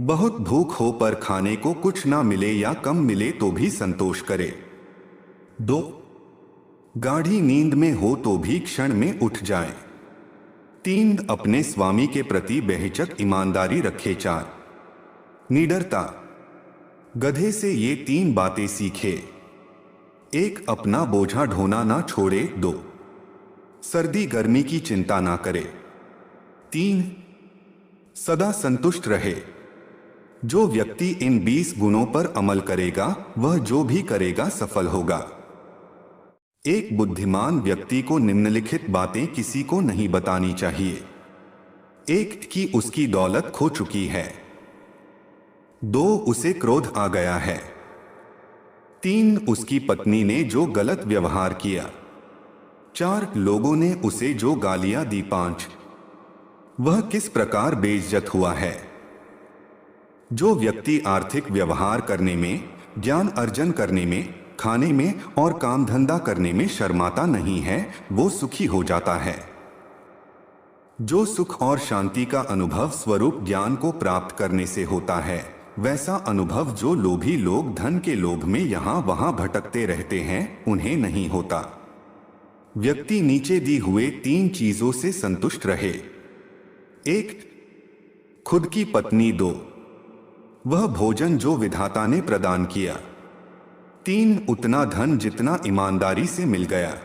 बहुत भूख हो पर खाने को कुछ ना मिले या कम मिले तो भी संतोष करे। 2. गाढ़ी नींद में हो तो भी क्षण में उठ जाए। 3. अपने स्वामी के प्रति बेहिचक ईमानदारी रखे। 4. निडरता। गधे से ये 3 बातें सीखे। 1. अपना बोझा ढोना ना छोड़े। 2. सर्दी गर्मी की चिंता ना करे। 3. सदा संतुष्ट रहे। जो व्यक्ति इन 20 गुणों पर अमल करेगा वह जो भी करेगा सफल होगा। एक बुद्धिमान व्यक्ति को निम्नलिखित बातें किसी को नहीं बतानी चाहिए। 1. कि उसकी दौलत खो चुकी है। 2. उसे क्रोध आ गया है। 3. उसकी पत्नी ने जो गलत व्यवहार किया। 4. लोगों ने उसे जो गालियां दी। 5. वह किस प्रकार बेइज्जत हुआ है। जो व्यक्ति आर्थिक व्यवहार करने में, ज्ञान अर्जन करने में, खाने में और काम धंधा करने में शर्माता नहीं है वो सुखी हो जाता है। जो सुख और शांति का अनुभव स्वरूप ज्ञान को प्राप्त करने से होता है वैसा अनुभव जो लोभी लोग धन के लोभ में यहां वहां भटकते रहते हैं उन्हें नहीं होता। व्यक्ति नीचे दी हुए 3 चीजों से संतुष्ट रहे। 1. खुद की पत्नी। 2. वह भोजन जो विधाता ने प्रदान किया। 3. उतना धन जितना ईमानदारी से मिल गया।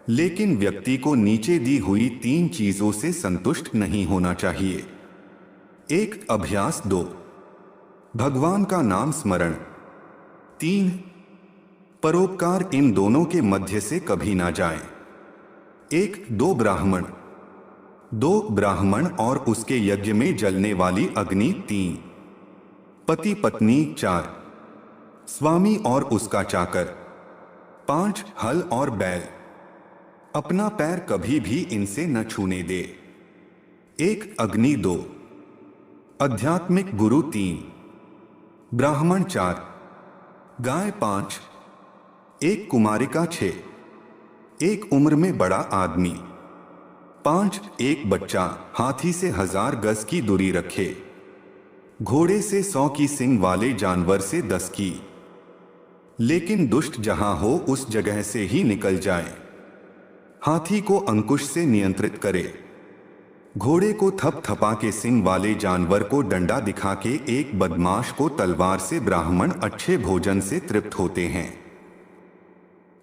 लेकिन व्यक्ति को नीचे दी हुई 3 चीजों से संतुष्ट नहीं होना चाहिए। 1. अभ्यास। 2. भगवान का नाम स्मरण। 3. परोपकार। इन दोनों के मध्य से कभी ना जाए। 1. 2 ब्राह्मण। 2 ब्राह्मण और उसके यज्ञ में जलने वाली अग्नि। 3. पति पत्नी। 4. स्वामी और उसका चाकर। 5. हल और बैल। अपना पैर कभी भी इनसे न छूने दे। 1. अग्नि। 2. आध्यात्मिक गुरु। 3. ब्राह्मण। 4. गाय। 5. एक कुमारिका। 6. एक उम्र में बड़ा आदमी। 5. एक बच्चा हाथी से 1000 गज की दूरी रखे। घोड़े से 100 की सींग वाले जानवर से 10 की। लेकिन दुष्ट जहां हो उस जगह से ही निकल जाए। हाथी को अंकुश से नियंत्रित करे। घोड़े को थपथपा के सींग वाले जानवर को डंडा दिखा के एक बदमाश को तलवार से। ब्राह्मण अच्छे भोजन से तृप्त होते हैं।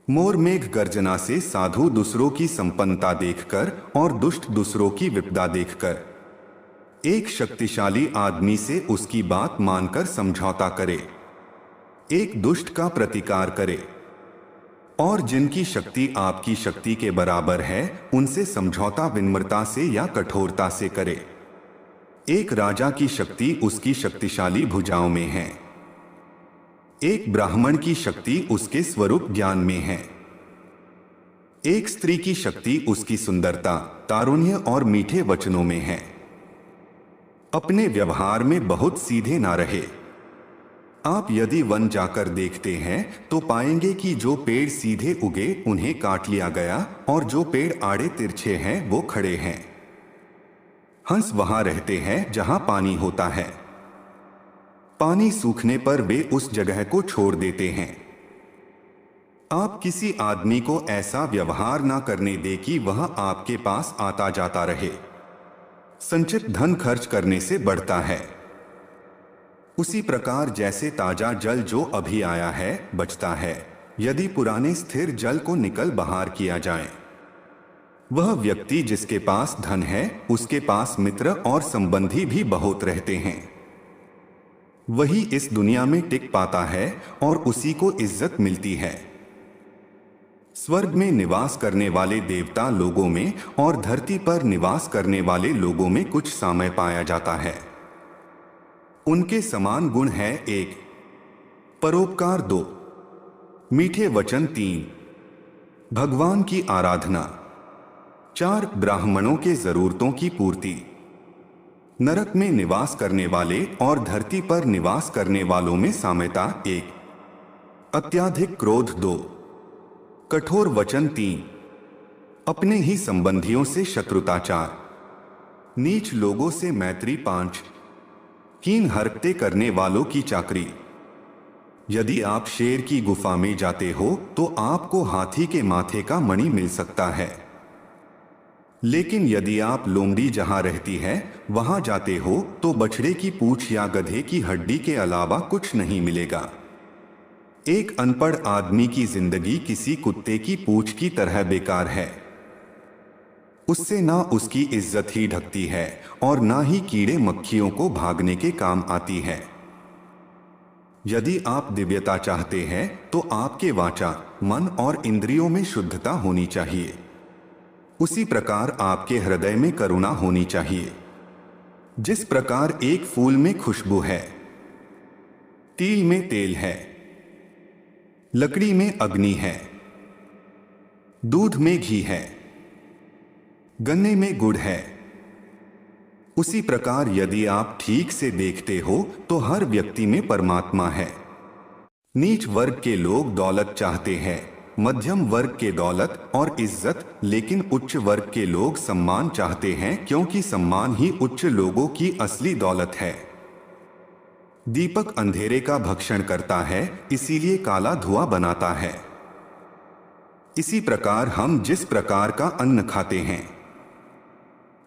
मोर मेघ गर्जना से साधु दूसरों की संपन्नता देखकर और दुष्ट दूसरों की विपदा देखकर। एक शक्तिशाली आदमी से उसकी बात मानकर समझौता करे। एक दुष्ट का प्रतिकार करे और जिनकी शक्ति आपकी शक्ति के बराबर है उनसे समझौता विनम्रता से या कठोरता से करे। एक राजा की शक्ति उसकी शक्तिशाली भुजाओं में है। एक ब्राह्मण की शक्ति उसके स्वरूप ज्ञान में है। एक स्त्री की शक्ति उसकी सुंदरता, तारुण्य और मीठे वचनों में है। अपने व्यवहार में बहुत सीधे ना रहे। आप यदि वन जाकर देखते हैं तो पाएंगे कि जो पेड़ सीधे उगे उन्हें काट लिया गया और जो पेड़ आड़े तिरछे हैं वो खड़े हैं। हंस वहां रहते हैं जहां पानी होता है। पानी सूखने पर वे उस जगह को छोड़ देते हैं। आप किसी आदमी को ऐसा व्यवहार ना करने दें कि वह आपके पास आता जाता रहे। संचित धन खर्च करने से बढ़ता है। उसी प्रकार जैसे ताजा जल जो अभी आया है बचता है, यदि पुराने स्थिर जल को निकल बाहर किया जाए। वह व्यक्ति जिसके पास धन है उसके पास मित्र और संबंधी भी बहुत रहते हैं। वही इस दुनिया में टिक पाता है और उसी को इज्जत मिलती है। स्वर्ग में निवास करने वाले देवता लोगों में और धरती पर निवास करने वाले लोगों में कुछ सामय पाया जाता है। उनके समान गुण है: 1. परोपकार, 2. मीठे वचन, 3. भगवान की आराधना, 4. ब्राह्मणों के जरूरतों की पूर्ति। नरक में निवास करने वाले और धरती पर निवास करने वालों में साम्यता: 1. अत्याधिक क्रोध, 2. कठोर वचन, 3. अपने ही संबंधियों से शत्रुता, 4. नीच लोगों से मैत्री, 5. कीन हरकतें करने वालों की चाकरी। यदि आप शेर की गुफा में जाते हो तो आपको हाथी के माथे का मणि मिल सकता है, लेकिन यदि आप लोमड़ी जहां रहती है वहां जाते हो तो बछड़े की पूंछ या गधे की हड्डी के अलावा कुछ नहीं मिलेगा। एक अनपढ़ आदमी की जिंदगी किसी कुत्ते की पूंछ की तरह बेकार है। उससे ना उसकी इज्जत ही ढकती है और ना ही कीड़े मक्खियों को भागने के काम आती है। यदि आप दिव्यता चाहते हैं तो आपके वाचा, मन और इंद्रियों में शुद्धता होनी चाहिए। उसी प्रकार आपके हृदय में करुणा होनी चाहिए। जिस प्रकार एक फूल में खुशबू है, तिल में तेल है, लकड़ी में अग्नि है, दूध में घी है, गन्ने में गुड़ है, उसी प्रकार यदि आप ठीक से देखते हो तो हर व्यक्ति में परमात्मा है। नीच वर्ग के लोग दौलत चाहते हैं, मध्यम वर्ग के दौलत और इज्जत, लेकिन उच्च वर्ग के लोग सम्मान चाहते हैं, क्योंकि सम्मान ही उच्च लोगों की असली दौलत है। दीपक अंधेरे का भक्षण करता है, इसीलिए काला धुआं बनाता है। इसी प्रकार हम जिस प्रकार का अन्न खाते हैं,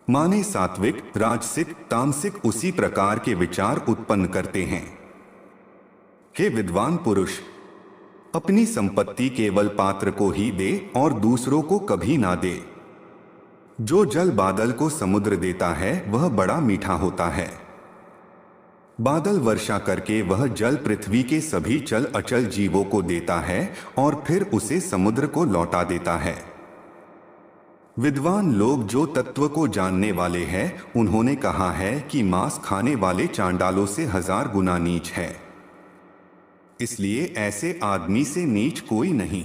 माने सात्विक, राजसिक, तामसिक, उसी प्रकार के विचार उत्पन्न करते हैं। हे विद्वान पुरुष, अपनी संपत्ति केवल पात्र को ही दे और दूसरों को कभी ना दे। जो जल बादल को समुद्र देता है वह बड़ा मीठा होता है। बादल वर्षा करके वह जल पृथ्वी के सभी चल अचल जीवों को देता है और फिर उसे समुद्र को लौटा देता है। विद्वान लोग जो तत्व को जानने वाले हैं, उन्होंने कहा है कि मांस खाने वाले चांडालों से 1000 गुना नीच है। इसलिए ऐसे आदमी से नीच कोई नहीं।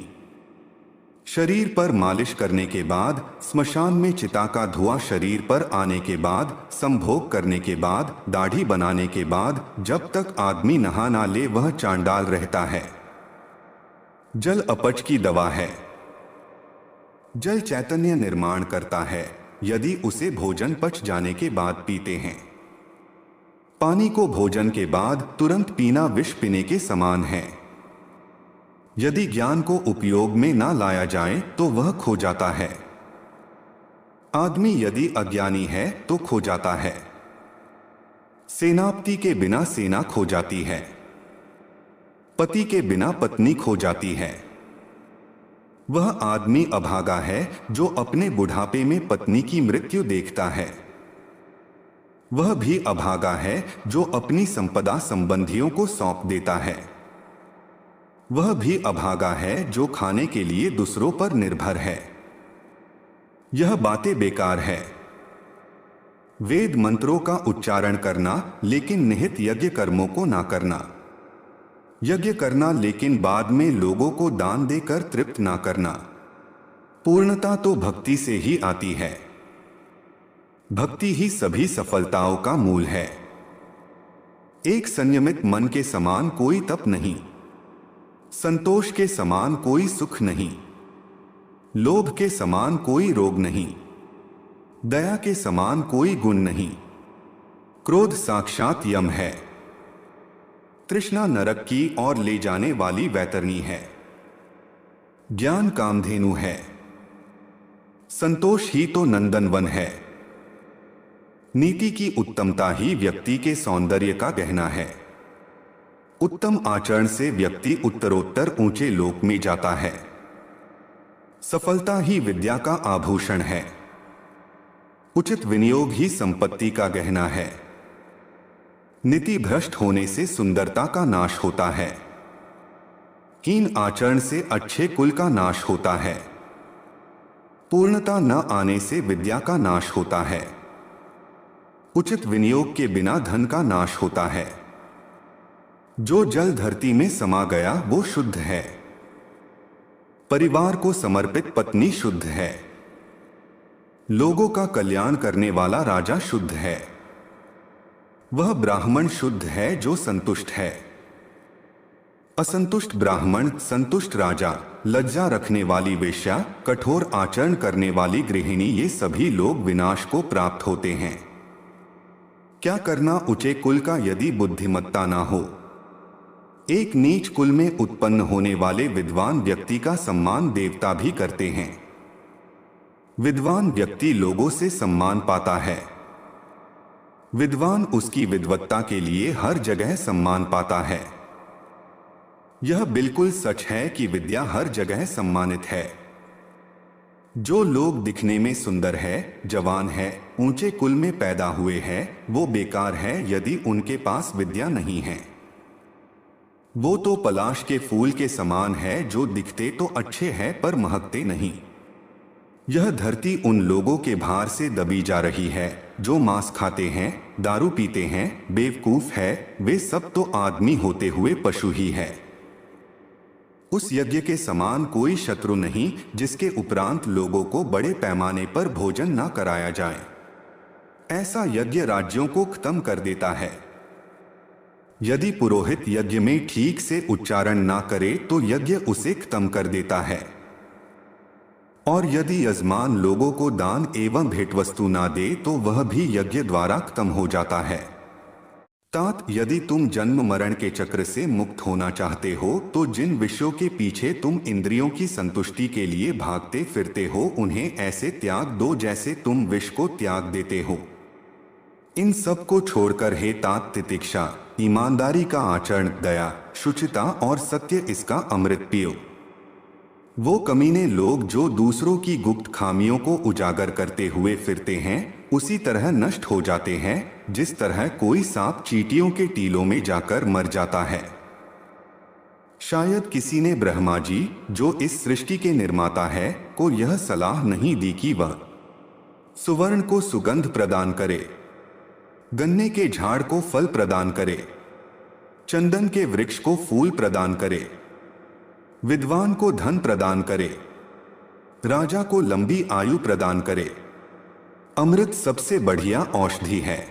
शरीर पर मालिश करने के बाद, स्मशान में चिता का धुआं शरीर पर आने के बाद, संभोग करने के बाद, दाढ़ी बनाने के बाद, जब तक आदमी नहा ना ले वह चांडाल रहता है। जल अपच की दवा है। जल चैतन्य निर्माण करता है यदि उसे भोजन पच जाने के बाद पीते हैं। पानी को भोजन के बाद तुरंत पीना विष पीने के समान है। यदि ज्ञान को उपयोग में ना लाया जाए तो वह खो जाता है। आदमी यदि अज्ञानी है तो खो जाता है। सेनापति के बिना सेना खो जाती है। पति के बिना पत्नी खो जाती है। वह आदमी अभागा है जो अपने बुढ़ापे में पत्नी की मृत्यु देखता है। वह भी अभागा है जो अपनी संपदा संबंधियों को सौंप देता है। वह भी अभागा है जो खाने के लिए दूसरों पर निर्भर है। यह बातें बेकार है। वेद मंत्रों का उच्चारण करना लेकिन निहित यज्ञ कर्मों को ना करना। यज्ञ करना लेकिन बाद में लोगों को दान देकर तृप्त ना करना। पूर्णता तो भक्ति से ही आती है। भक्ति ही सभी सफलताओं का मूल है। एक संयमित मन के समान कोई तप नहीं। संतोष के समान कोई सुख नहीं। लोभ के समान कोई रोग नहीं। दया के समान कोई गुण नहीं। क्रोध साक्षात यम है। तृष्णा नरक की ओर ले जाने वाली वैतरणी है। ज्ञान कामधेनु है। संतोष ही तो नंदनवन है। नीति की उत्तमता ही व्यक्ति के सौंदर्य का गहना है। उत्तम आचरण से व्यक्ति उत्तरोत्तर ऊंचे लोक में जाता है। सफलता ही विद्या का आभूषण है। उचित विनियोग ही संपत्ति का गहना है। नीति भ्रष्ट होने से सुंदरता का नाश होता है। हीन आचरण से अच्छे कुल का नाश होता है। पूर्णता न आने से विद्या का नाश होता है। उचित विनियोग के बिना धन का नाश होता है। जो जल धरती में समा गया वो शुद्ध है। परिवार को समर्पित पत्नी शुद्ध है। लोगों का कल्याण करने वाला राजा शुद्ध है। वह ब्राह्मण शुद्ध है जो संतुष्ट है। असंतुष्ट ब्राह्मण, संतुष्ट राजा, लज्जा रखने वाली वेश्या, कठोर आचरण करने वाली गृहिणी, ये सभी लोग विनाश को प्राप्त होते हैं। क्या करना ऊंचे कुल का यदि बुद्धिमत्ता ना हो। एक नीच कुल में उत्पन्न होने वाले विद्वान व्यक्ति का सम्मान देवता भी करते हैं। विद्वान व्यक्ति लोगों से सम्मान पाता है। विद्वान उसकी विद्वत्ता के लिए हर जगह सम्मान पाता है। यह बिल्कुल सच है कि विद्या हर जगह सम्मानित है। जो लोग दिखने में सुंदर है, जवान है, ऊंचे कुल में पैदा हुए हैं, वो बेकार है यदि उनके पास विद्या नहीं है। वो तो पलाश के फूल के समान है जो दिखते तो अच्छे हैं पर महकते नहीं। यह धरती उन लोगों के भार से दबी जा रही है जो मांस खाते हैं, दारू पीते हैं, बेवकूफ है। वे सब तो आदमी होते हुए पशु ही है। उस यज्ञ के समान कोई शत्रु नहीं जिसके उपरांत लोगों को बड़े पैमाने पर भोजन ना कराया जाए। ऐसा यज्ञ राज्यों को खत्म कर देता है। यदि पुरोहित यज्ञ में ठीक से उच्चारण ना करे तो यज्ञ उसे खत्म कर देता है। और यदि यजमान लोगों को दान एवं भेंट वस्तु ना दे तो वह भी यज्ञ द्वारा खत्म हो जाता है। तात, यदि तुम जन्म मरण के चक्र से मुक्त होना चाहते हो तो जिन विषयों के पीछे तुम इंद्रियों की संतुष्टि के लिए भागते फिरते हो उन्हें ऐसे त्याग दो जैसे तुम विष को त्याग देते हो। इन सब को छोड़कर हे तात, तितिक्षा, ईमानदारी का आचरण, दया, शुचिता और सत्य, इसका अमृत पियो। वो कमीने लोग जो दूसरों की गुप्त खामियों को उजागर करते हुए फिरते हैं उसी तरह नष्ट हो जाते हैं जिस तरह कोई सांप चींटियों के टीलों में जाकर मर जाता है। शायद किसी ने ब्रह्मा जी, जो इस सृष्टि के निर्माता है, को यह सलाह नहीं दी कि वह सुवर्ण को सुगंध प्रदान करे, गन्ने के झाड़ को फल प्रदान करे, चंदन के वृक्ष को फूल प्रदान करे, विद्वान को धन प्रदान करे, राजा को लंबी आयु प्रदान करे। अमृत सबसे बढ़िया औषधि है।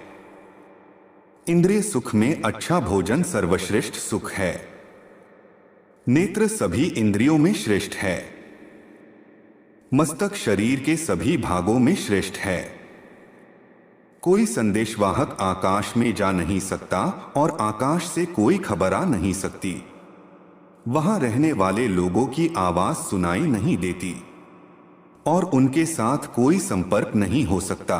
इंद्रिय सुख में अच्छा भोजन सर्वश्रेष्ठ सुख है। नेत्र सभी इंद्रियों में श्रेष्ठ है। मस्तक शरीर के सभी भागों में श्रेष्ठ है। कोई संदेशवाहक आकाश में जा नहीं सकता और आकाश से कोई खबर आ नहीं सकती। वहां रहने वाले लोगों की आवाज सुनाई नहीं देती और उनके साथ कोई संपर्क नहीं हो सकता।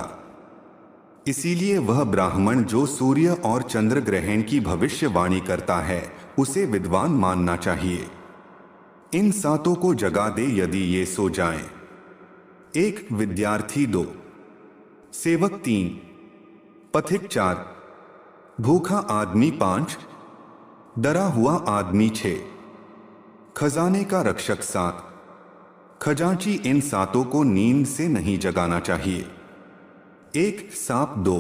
इसीलिए वह ब्राह्मण जो सूर्य और चंद्र ग्रहण की भविष्यवाणी करता है उसे विद्वान मानना चाहिए। इन सातों को जगा दे यदि ये सो जाएं। 1 विद्यार्थी 2, सेवक 3, पथिक 4, भूखा आदमी 5, डरा हुआ आदमी 6, खजाने का रक्षक 7, खजांची। इन सातों को नींद से नहीं जगाना चाहिए। 1 सांप 2,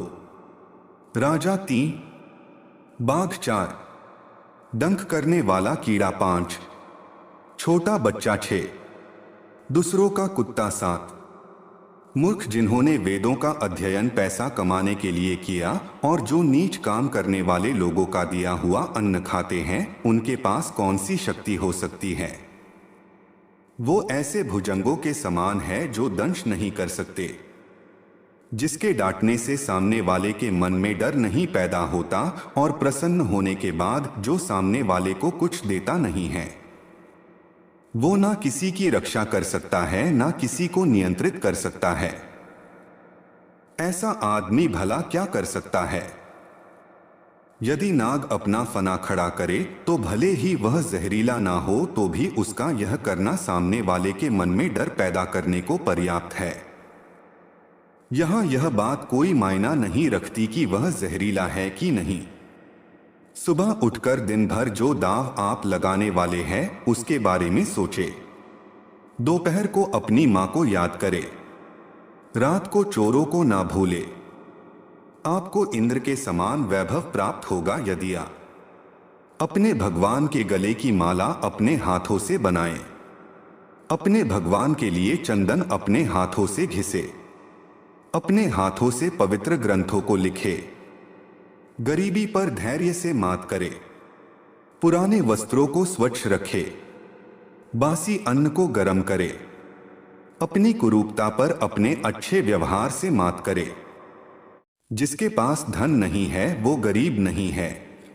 राजा 3, बाघ 4, डंक करने वाला कीड़ा 5, छोटा बच्चा 6, दूसरों का कुत्ता 7, मूर्ख जिन्होंने वेदों का अध्ययन पैसा कमाने के लिए किया और जो नीच काम करने वाले लोगों का दिया हुआ अन्न खाते हैं, उनके पास कौन सी शक्ति हो सकती है। वो ऐसे भुजंगों के समान है जो दंश नहीं कर सकते। जिसके डांटने से सामने वाले के मन में डर नहीं पैदा होता और प्रसन्न होने के बाद जो सामने वाले को कुछ देता नहीं है, वो ना किसी की रक्षा कर सकता है, ना किसी को नियंत्रित कर सकता है। ऐसा आदमी भला क्या कर सकता है? यदि नाग अपना फना खड़ा करे तो भले ही वह जहरीला ना हो तो भी उसका यह करना सामने वाले के मन में डर पैदा करने को पर्याप्त है। यहां यह बात कोई मायना नहीं रखती कि वह जहरीला है कि नहीं। सुबह उठकर दिन भर जो दांव आप लगाने वाले हैं उसके बारे में सोचे। दोपहर को अपनी मां को याद करे। रात को चोरों को ना भूले। आपको इंद्र के समान वैभव प्राप्त होगा यदि आप अपने भगवान के गले की माला अपने हाथों से बनाएं। अपने भगवान के लिए चंदन अपने हाथों से घिसे। अपने हाथों से पवित्र ग्रंथों को लिखे। गरीबी पर धैर्य से मात करे। पुराने वस्त्रों को स्वच्छ रखे। बासी अन्न को गर्म करे। अपनी कुरूपता पर अपने अच्छे व्यवहार से मात करे। जिसके पास धन नहीं है वो गरीब नहीं है,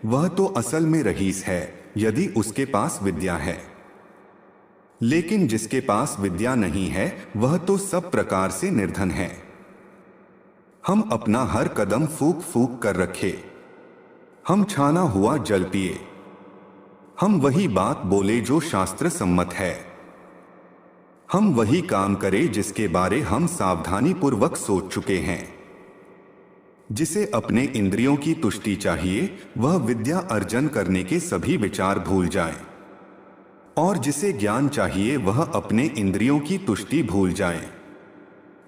वह तो असल में रईस है यदि उसके पास विद्या है। लेकिन जिसके पास विद्या नहीं है वह तो सब प्रकार से निर्धन है। हम अपना हर कदम फूंक फूंक कर रखे। हम छाना हुआ जल पिए। हम वही बात बोले जो शास्त्र सम्मत है। हम वही काम करें जिसके बारे हम सावधानी पूर्वक सोच चुके हैं। जिसे अपने इंद्रियों की तुष्टि चाहिए वह विद्या अर्जन करने के सभी विचार भूल जाए, और जिसे ज्ञान चाहिए वह अपने इंद्रियों की तुष्टि भूल जाए।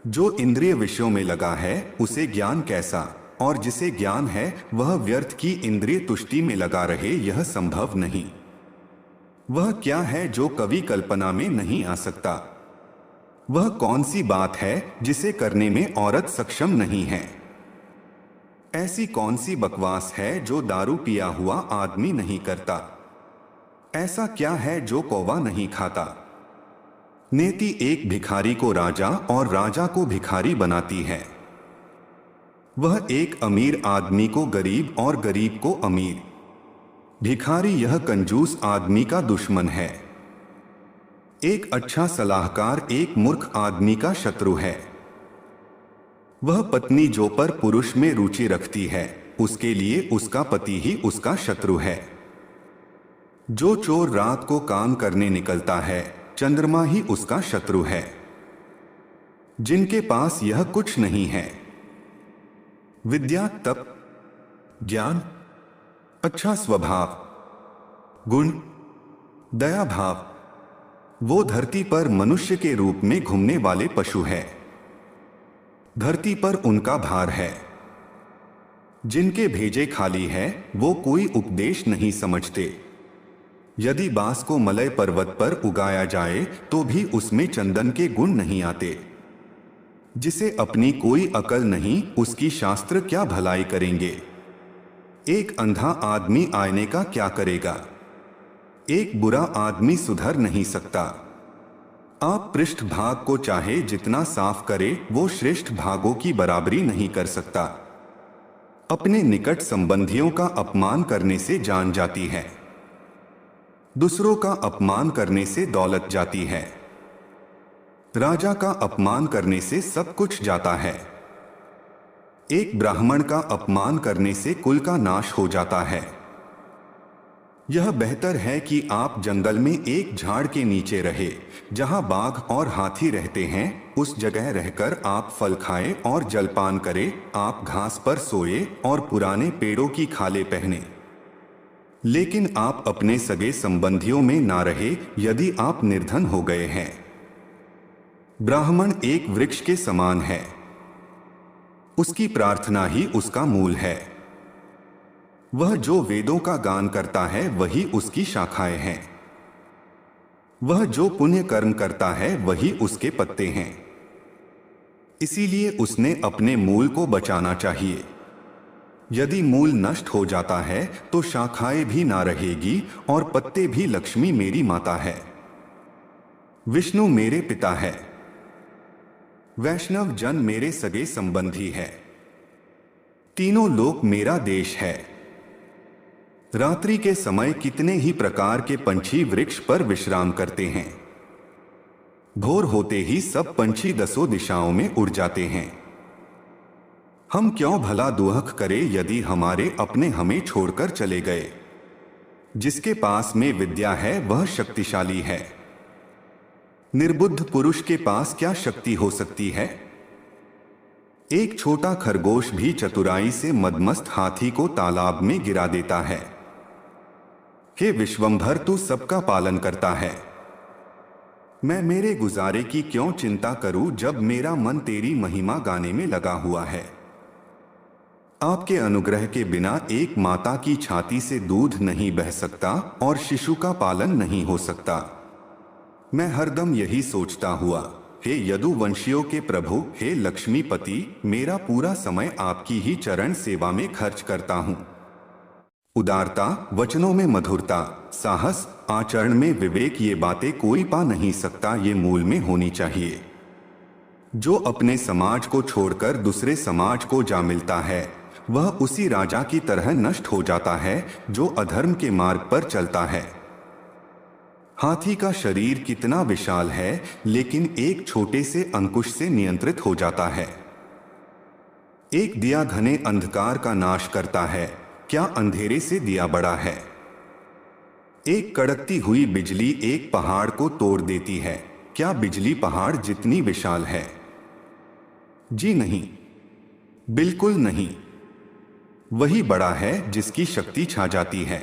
जो इंद्रिय विषयों में लगा है उसे ज्ञान कैसा, और जिसे ज्ञान है वह व्यर्थ की इंद्रिय तुष्टि में लगा रहे, यह संभव नहीं। वह क्या है जो कभी कल्पना में नहीं आ सकता? वह कौन सी बात है जिसे करने में औरत सक्षम नहीं है? ऐसी कौन सी बकवास है जो दारू पिया हुआ आदमी नहीं करता? ऐसा क्या है जो कौवा नहीं खाता? नेति एक भिखारी को राजा और राजा को भिखारी बनाती है। वह एक अमीर आदमी को गरीब और गरीब को अमीर। भिखारी यह कंजूस आदमी का दुश्मन है। एक अच्छा सलाहकार एक मूर्ख आदमी का शत्रु है। वह पत्नी जो पर पुरुष में रुचि रखती है उसके लिए उसका पति ही उसका शत्रु है। जो चोर रात को काम करने निकलता है चंद्रमा ही उसका शत्रु है। जिनके पास यह कुछ नहीं है, विद्या, तप, ज्ञान, अच्छा स्वभाव, गुण, दया भाव, वो धरती पर मनुष्य के रूप में घूमने वाले पशु है। धरती पर उनका भार है। जिनके भेजे खाली है वो कोई उपदेश नहीं समझते। यदि बांस को मलय पर्वत पर उगाया जाए तो भी उसमें चंदन के गुण नहीं आते। जिसे अपनी कोई अकल नहीं उसकी शास्त्र क्या भलाई करेंगे। एक अंधा आदमी आईने का क्या करेगा? एक बुरा आदमी सुधर नहीं सकता। आप पृष्ठ भाग को चाहे जितना साफ करे वो श्रेष्ठ भागों की बराबरी नहीं कर सकता। अपने निकट संबंधियों का अपमान करने से जान जाती है। दूसरों का अपमान करने से दौलत जाती है। राजा का अपमान करने से सब कुछ जाता है। एक ब्राह्मण का अपमान करने से कुल का नाश हो जाता है। यह बेहतर है कि आप जंगल में एक झाड़ के नीचे रहे जहां बाघ और हाथी रहते हैं। उस जगह रहकर आप फल खाएं और जलपान करें। आप घास पर सोए और पुराने पेड़ों की खालें पहने। लेकिन आप अपने सगे संबंधियों में ना रहे यदि आप निर्धन हो गए हैं। ब्राह्मण एक वृक्ष के समान है। उसकी प्रार्थना ही उसका मूल है। वह जो वेदों का गान करता है वही उसकी शाखाएं हैं। वह जो पुण्य कर्म करता है वही उसके पत्ते हैं। इसीलिए उसने अपने मूल को बचाना चाहिए। यदि मूल नष्ट हो जाता है तो शाखाएं भी ना रहेगी और पत्ते भी। लक्ष्मी मेरी माता है, विष्णु मेरे पिता है। वैष्णव जन मेरे सगे संबंधी है। तीनों लोक मेरा देश है। रात्रि के समय कितने ही प्रकार के पंछी वृक्ष पर विश्राम करते हैं। भोर होते ही सब पंछी दसों दिशाओं में उड़ जाते हैं। हम क्यों भला दुहक करें यदि हमारे अपने हमें छोड़कर चले गए। जिसके पास में विद्या है वह शक्तिशाली है। निर्बुद्ध पुरुष के पास क्या शक्ति हो सकती है। एक छोटा खरगोश भी चतुराई से मदमस्त हाथी को तालाब में गिरा देता है। हे विश्वंभर, तू सबका पालन करता है। मैं मेरे गुजारे की क्यों चिंता करूं जब मेरा मन तेरी महिमा गाने में लगा हुआ है। आपके अनुग्रह के बिना एक माता की छाती से दूध नहीं बह सकता और शिशु का पालन नहीं हो सकता। मैं हरदम यही सोचता हुआ, हे यदुवंशियों के प्रभु, हे लक्ष्मीपति, मेरा पूरा समय आपकी ही चरण सेवा में खर्च करता हूँ। उदारता, वचनों में मधुरता, साहस, आचरण में विवेक, ये बातें कोई पा नहीं सकता, ये मूल में होनी चाहिए। जो अपने समाज को छोड़कर दूसरे समाज को जा मिलता है वह उसी राजा की तरह नष्ट हो जाता है जो अधर्म के मार्ग पर चलता है। हाथी का शरीर कितना विशाल है लेकिन एक छोटे से अंकुश से नियंत्रित हो जाता है। एक दिया घने अंधकार का नाश करता है, क्या अंधेरे से दिया बड़ा है। एक कड़कती हुई बिजली एक पहाड़ को तोड़ देती है, क्या बिजली पहाड़ जितनी विशाल है। जी नहीं, बिल्कुल नहीं। वही बड़ा है जिसकी शक्ति छा जाती है।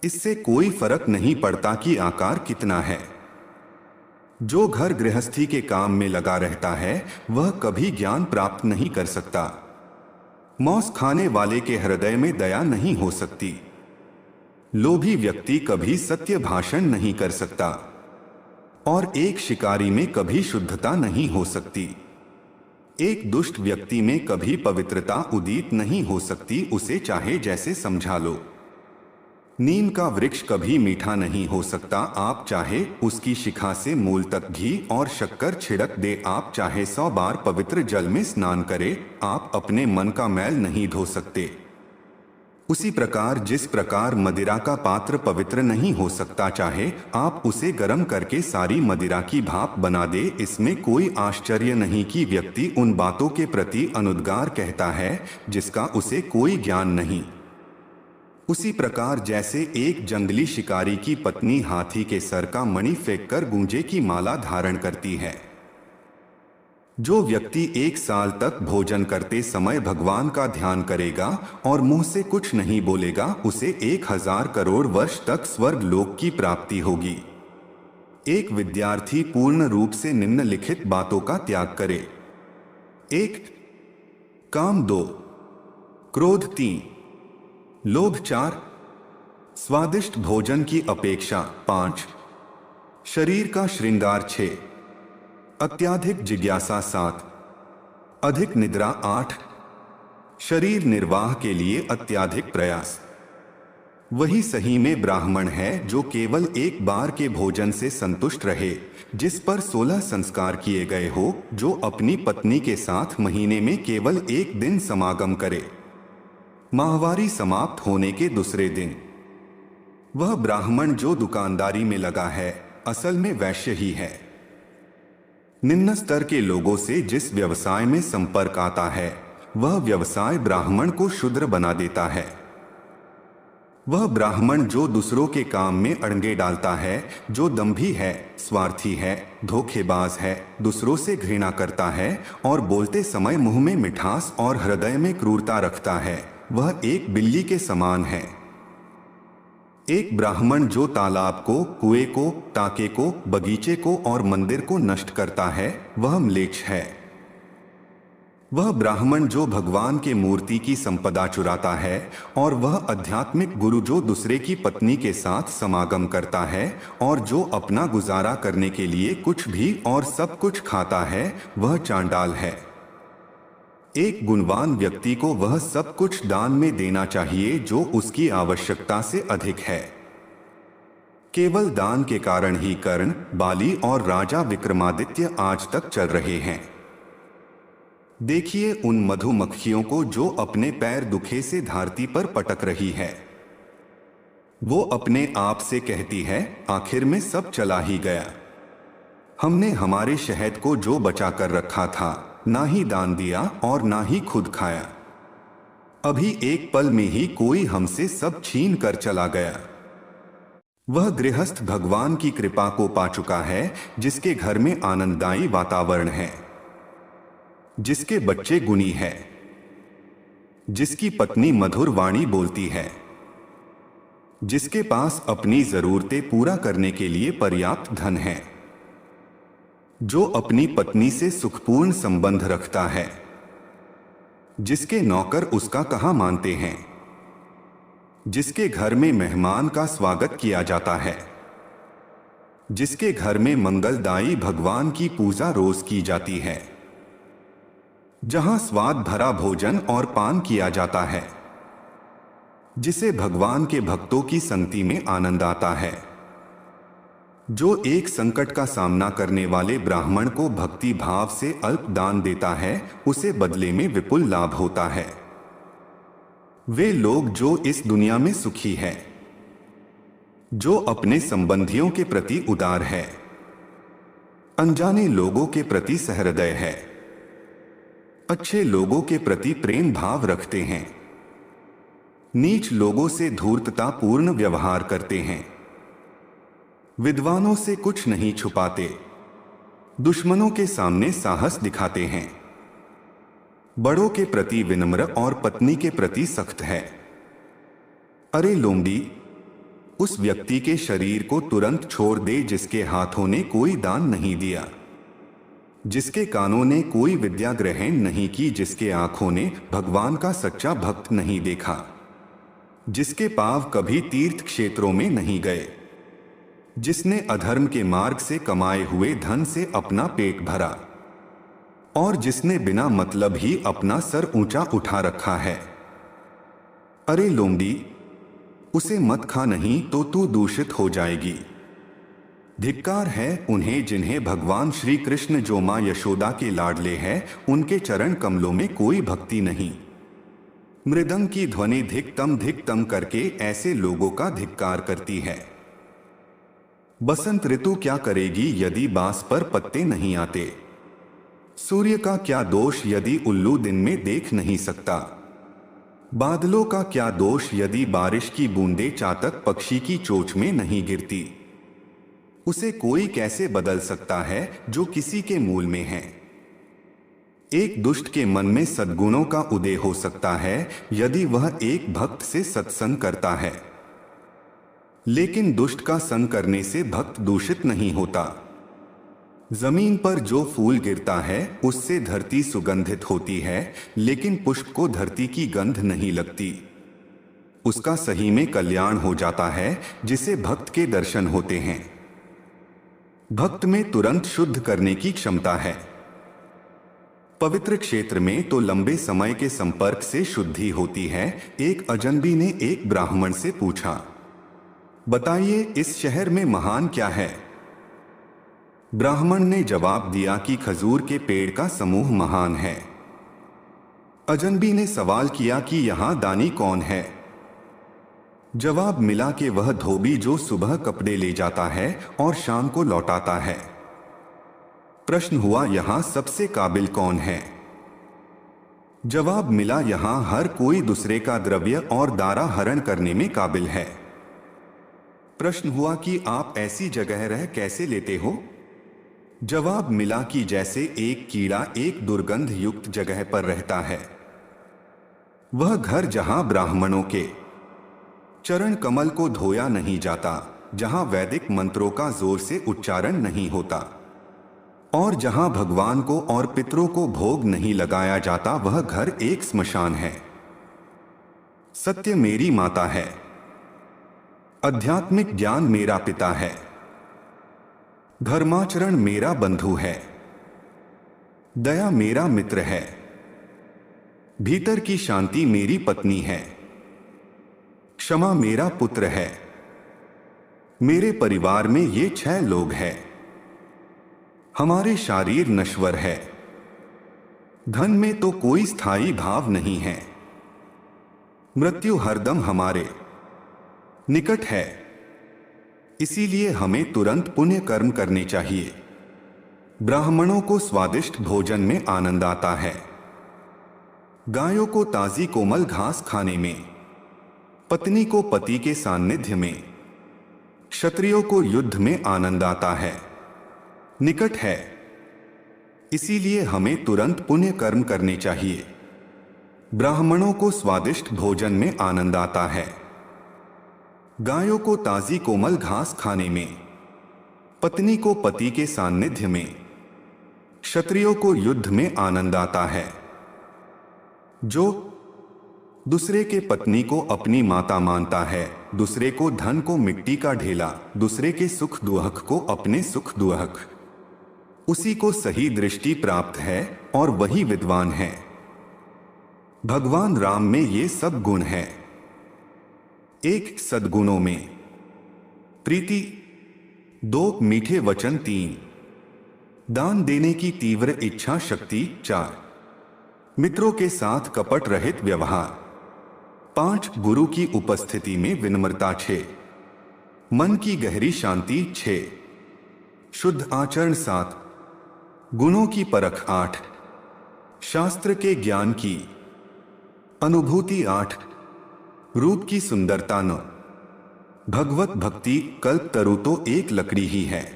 इससे कोई फर्क नहीं पड़ता कि आकार कितना है। जो घर गृहस्थी के काम में लगा रहता है वह कभी ज्ञान प्राप्त नहीं कर सकता। मौस खाने वाले के हृदय में दया नहीं हो सकती। लोभी व्यक्ति कभी सत्य भाषण नहीं कर सकता और एक शिकारी में कभी शुद्धता नहीं हो सकती। एक दुष्ट व्यक्ति में कभी पवित्रता उदित नहीं हो सकती, उसे चाहे जैसे समझा लो। नीम का वृक्ष कभी मीठा नहीं हो सकता, आप चाहे उसकी शिखा से मूल तक घी और शक्कर छिड़क दे, आप चाहे 100 बार पवित्र जल में स्नान करें, आप अपने मन का मैल नहीं धो सकते। उसी प्रकार जिस प्रकार मदिरा का पात्र पवित्र नहीं हो सकता, चाहे आप उसे गर्म करके सारी मदिरा की भाप बना दे, इसमें कोई आश्चर्य नहीं कि व्यक्ति उन बातों के प्रति अनुद्गार कहता है जिसका उसे कोई ज्ञान नहीं। उसी प्रकार जैसे एक जंगली शिकारी की पत्नी हाथी के सर का मणि फेंककर गूंजे की माला धारण करती है। जो व्यक्ति 1 साल तक भोजन करते समय भगवान का ध्यान करेगा और मुंह से कुछ नहीं बोलेगा, उसे 1000 करोड़ वर्ष तक स्वर्ग लोक की प्राप्ति होगी। एक विद्यार्थी पूर्ण रूप से निम्नलिखित बातों का त्याग करे। 1. काम 2, क्रोध 3, लोभ 4, स्वादिष्ट भोजन की अपेक्षा 5, शरीर का श्रृंगार 6, अत्याधिक जिज्ञासा 7, अधिक निद्रा 8, शरीर निर्वाह के लिए अत्याधिक प्रयास। वही सही में ब्राह्मण है जो केवल एक बार के भोजन से संतुष्ट रहे, जिस पर 16 संस्कार किए गए हो, जो अपनी पत्नी के साथ महीने में केवल 1 दिन समागम करे, माहवारी समाप्त होने के दूसरे दिन। वह ब्राह्मण जो दुकानदारी में लगा है असल में वैश्य ही है। निम्न स्तर के लोगों से जिस व्यवसाय में संपर्क आता है वह व्यवसाय ब्राह्मण को शूद्र बना देता है। वह ब्राह्मण जो दूसरों के काम में अड़ंगे डालता है, जो दंभी है, स्वार्थी है, धोखेबाज है, दूसरों से घृणा करता है और बोलते समय मुंह में मिठास और हृदय में क्रूरता रखता है, वह एक बिल्ली के समान है। एक ब्राह्मण जो तालाब को, कुएं को, टाके को, बगीचे को और मंदिर को नष्ट करता है वह म्लेच्छ है। वह ब्राह्मण जो भगवान के मूर्ति की संपदा चुराता है और वह आध्यात्मिक गुरु जो दूसरे की पत्नी के साथ समागम करता है और जो अपना गुजारा करने के लिए कुछ भी और सब कुछ खाता है, वह चांडाल है। एक गुणवान व्यक्ति को वह सब कुछ दान में देना चाहिए जो उसकी आवश्यकता से अधिक है। केवल दान के कारण ही कर्ण, बाली और राजा विक्रमादित्य आज तक चल रहे हैं। देखिए उन मधुमक्खियों को जो अपने पैर दुखे से धरती पर पटक रही है। वो अपने आप से कहती है, आखिर में सब चला ही गया। हमने हमारे शहद को जो बचा कर रखा था, ना ही दान दिया और ना ही खुद खाया। अभी एक पल में ही कोई हमसे सब छीन कर चला गया। वह गृहस्थ भगवान की कृपा को पा चुका है, जिसके घर में आनंददायी वातावरण है, जिसके बच्चे गुणी है, जिसकी पत्नी मधुर वाणी बोलती है, जिसके पास अपनी जरूरतें पूरा करने के लिए पर्याप्त धन है, जो अपनी पत्नी से सुखपूर्ण संबंध रखता है, जिसके नौकर उसका कहा मानते हैं, जिसके घर में मेहमान का स्वागत किया जाता है, जिसके घर में मंगलदायी भगवान की पूजा रोज की जाती है, जहां स्वाद भरा भोजन और पान किया जाता है, जिसे भगवान के भक्तों की संगति में आनंद आता है, जो एक संकट का सामना करने वाले ब्राह्मण को भक्ति भाव से अल्प दान देता है, उसे बदले में विपुल लाभ होता है। वे लोग जो इस दुनिया में सुखी हैं, जो अपने संबंधियों के प्रति उदार है, अनजाने लोगों के प्रति सहृदय है, अच्छे लोगों के प्रति प्रेम भाव रखते हैं, नीच लोगों से धूर्ततापूर्ण व्यवहार करते हैं, विद्वानों से कुछ नहीं छुपाते, दुश्मनों के सामने साहस दिखाते हैं, बड़ों के प्रति विनम्र और पत्नी के प्रति सख्त है। अरे लोमड़ी, उस व्यक्ति के शरीर को तुरंत छोड़ दे जिसके हाथों ने कोई दान नहीं दिया, जिसके कानों ने कोई विद्या ग्रहण नहीं की, जिसके आंखों ने भगवान का सच्चा भक्त नहीं देखा, जिसके पांव कभी तीर्थ क्षेत्रों में नहीं गए, जिसने अधर्म के मार्ग से कमाए हुए धन से अपना पेट भरा और जिसने बिना मतलब ही अपना सर ऊंचा उठा रखा है। अरे लोमड़ी, उसे मत खा, नहीं तो तू दूषित हो जाएगी। धिक्कार है उन्हें जिन्हें भगवान श्री कृष्ण जो मां यशोदा के लाडले हैं, उनके चरण कमलों में कोई भक्ति नहीं। मृदंग की ध्वनि धिक तम करके ऐसे लोगों का धिक्कार करती है। बसंत ऋतु क्या करेगी यदि बांस पर पत्ते नहीं आते? सूर्य का क्या दोष यदि उल्लू दिन में देख नहीं सकता? बादलों का क्या दोष यदि बारिश की बूंदें चातक पक्षी की चोंच में नहीं गिरती? उसे कोई कैसे बदल सकता है जो किसी के मूल में है? एक दुष्ट के मन में सद्गुणों का उदय हो सकता है यदि वह एक भक्त से सत्संग करता है, लेकिन दुष्ट का संग करने से भक्त दूषित नहीं होता। जमीन पर जो फूल गिरता है उससे धरती सुगंधित होती है, लेकिन पुष्प को धरती की गंध नहीं लगती। उसका सही में कल्याण हो जाता है जिसे भक्त के दर्शन होते हैं। भक्त में तुरंत शुद्ध करने की क्षमता है। पवित्र क्षेत्र में तो लंबे समय के संपर्क से शुद्धि होती है। एक अजनबी ने एक ब्राह्मण से पूछा, बताइए इस शहर में महान क्या है? ब्राह्मण ने जवाब दिया कि खजूर के पेड़ का समूह महान है। अजनबी ने सवाल किया कि यहां दानी कौन है? जवाब मिला कि वह धोबी जो सुबह कपड़े ले जाता है और शाम को लौटाता है। प्रश्न हुआ, यहां सबसे काबिल कौन है? जवाब मिला, यहां हर कोई दूसरे का द्रव्य और दारा हरण करने में काबिल है। प्रश्न हुआ कि आप ऐसी जगह रह कैसे लेते हो? जवाब मिला कि जैसे एक कीड़ा एक दुर्गंध युक्त जगह पर रहता है। वह घर जहां ब्राह्मणों के चरण कमल को धोया नहीं जाता, जहां वैदिक मंत्रों का जोर से उच्चारण नहीं होता और जहां भगवान को और पितरों को भोग नहीं लगाया जाता, वह घर एक स्मशान है। सत्य मेरी माता है, आध्यात्मिक ज्ञान मेरा पिता है, धर्माचरण मेरा बंधु है, दया मेरा मित्र है, भीतर की शांति मेरी पत्नी है, क्षमा मेरा पुत्र है, मेरे परिवार में ये 6 लोग हैं। हमारे शरीर नश्वर है। धन में तो कोई स्थायी भाव नहीं है। मृत्यु हरदम हमारे निकट है। इसीलिए हमें तुरंत पुण्य कर्म करने चाहिए। ब्राह्मणों को स्वादिष्ट भोजन में आनंद आता है। गायों को ताजी कोमल घास खाने में, पत्नी को पति के सान्निध्य में, क्षत्रियों को युद्ध में आनंद आता है, निकट है। इसीलिए हमें तुरंत पुण्य कर्म करने चाहिए। ब्राह्मणों को स्वादिष्ट भोजन में आनंद आता है। गायों को ताजी कोमल घास खाने में, पत्नी को पति के सान्निध्य में, क्षत्रियों को युद्ध में आनंद आता है। जो दूसरे के पत्नी को अपनी माता मानता है, दूसरे को धन को मिट्टी का ढेला, दूसरे के सुख दुहक को अपने सुख दुहक, उसी को सही दृष्टि प्राप्त है और वही विद्वान है। भगवान राम में ये सब गुण हैं। 1 सद्गुणों में प्रीति, 2 मीठे वचन, 3 दान देने की तीव्र इच्छा शक्ति, 4 मित्रों के साथ कपट रहित व्यवहार, 5 गुरु की उपस्थिति में विनम्रता, 6 मन की गहरी शांति, 6 शुद्ध आचरण, 7 गुणों की परख, 8 शास्त्र के ज्ञान की अनुभूति, 8 रूप की सुंदरता, 9 भगवत भक्ति। कल्पतरु तो एक लकड़ी ही है,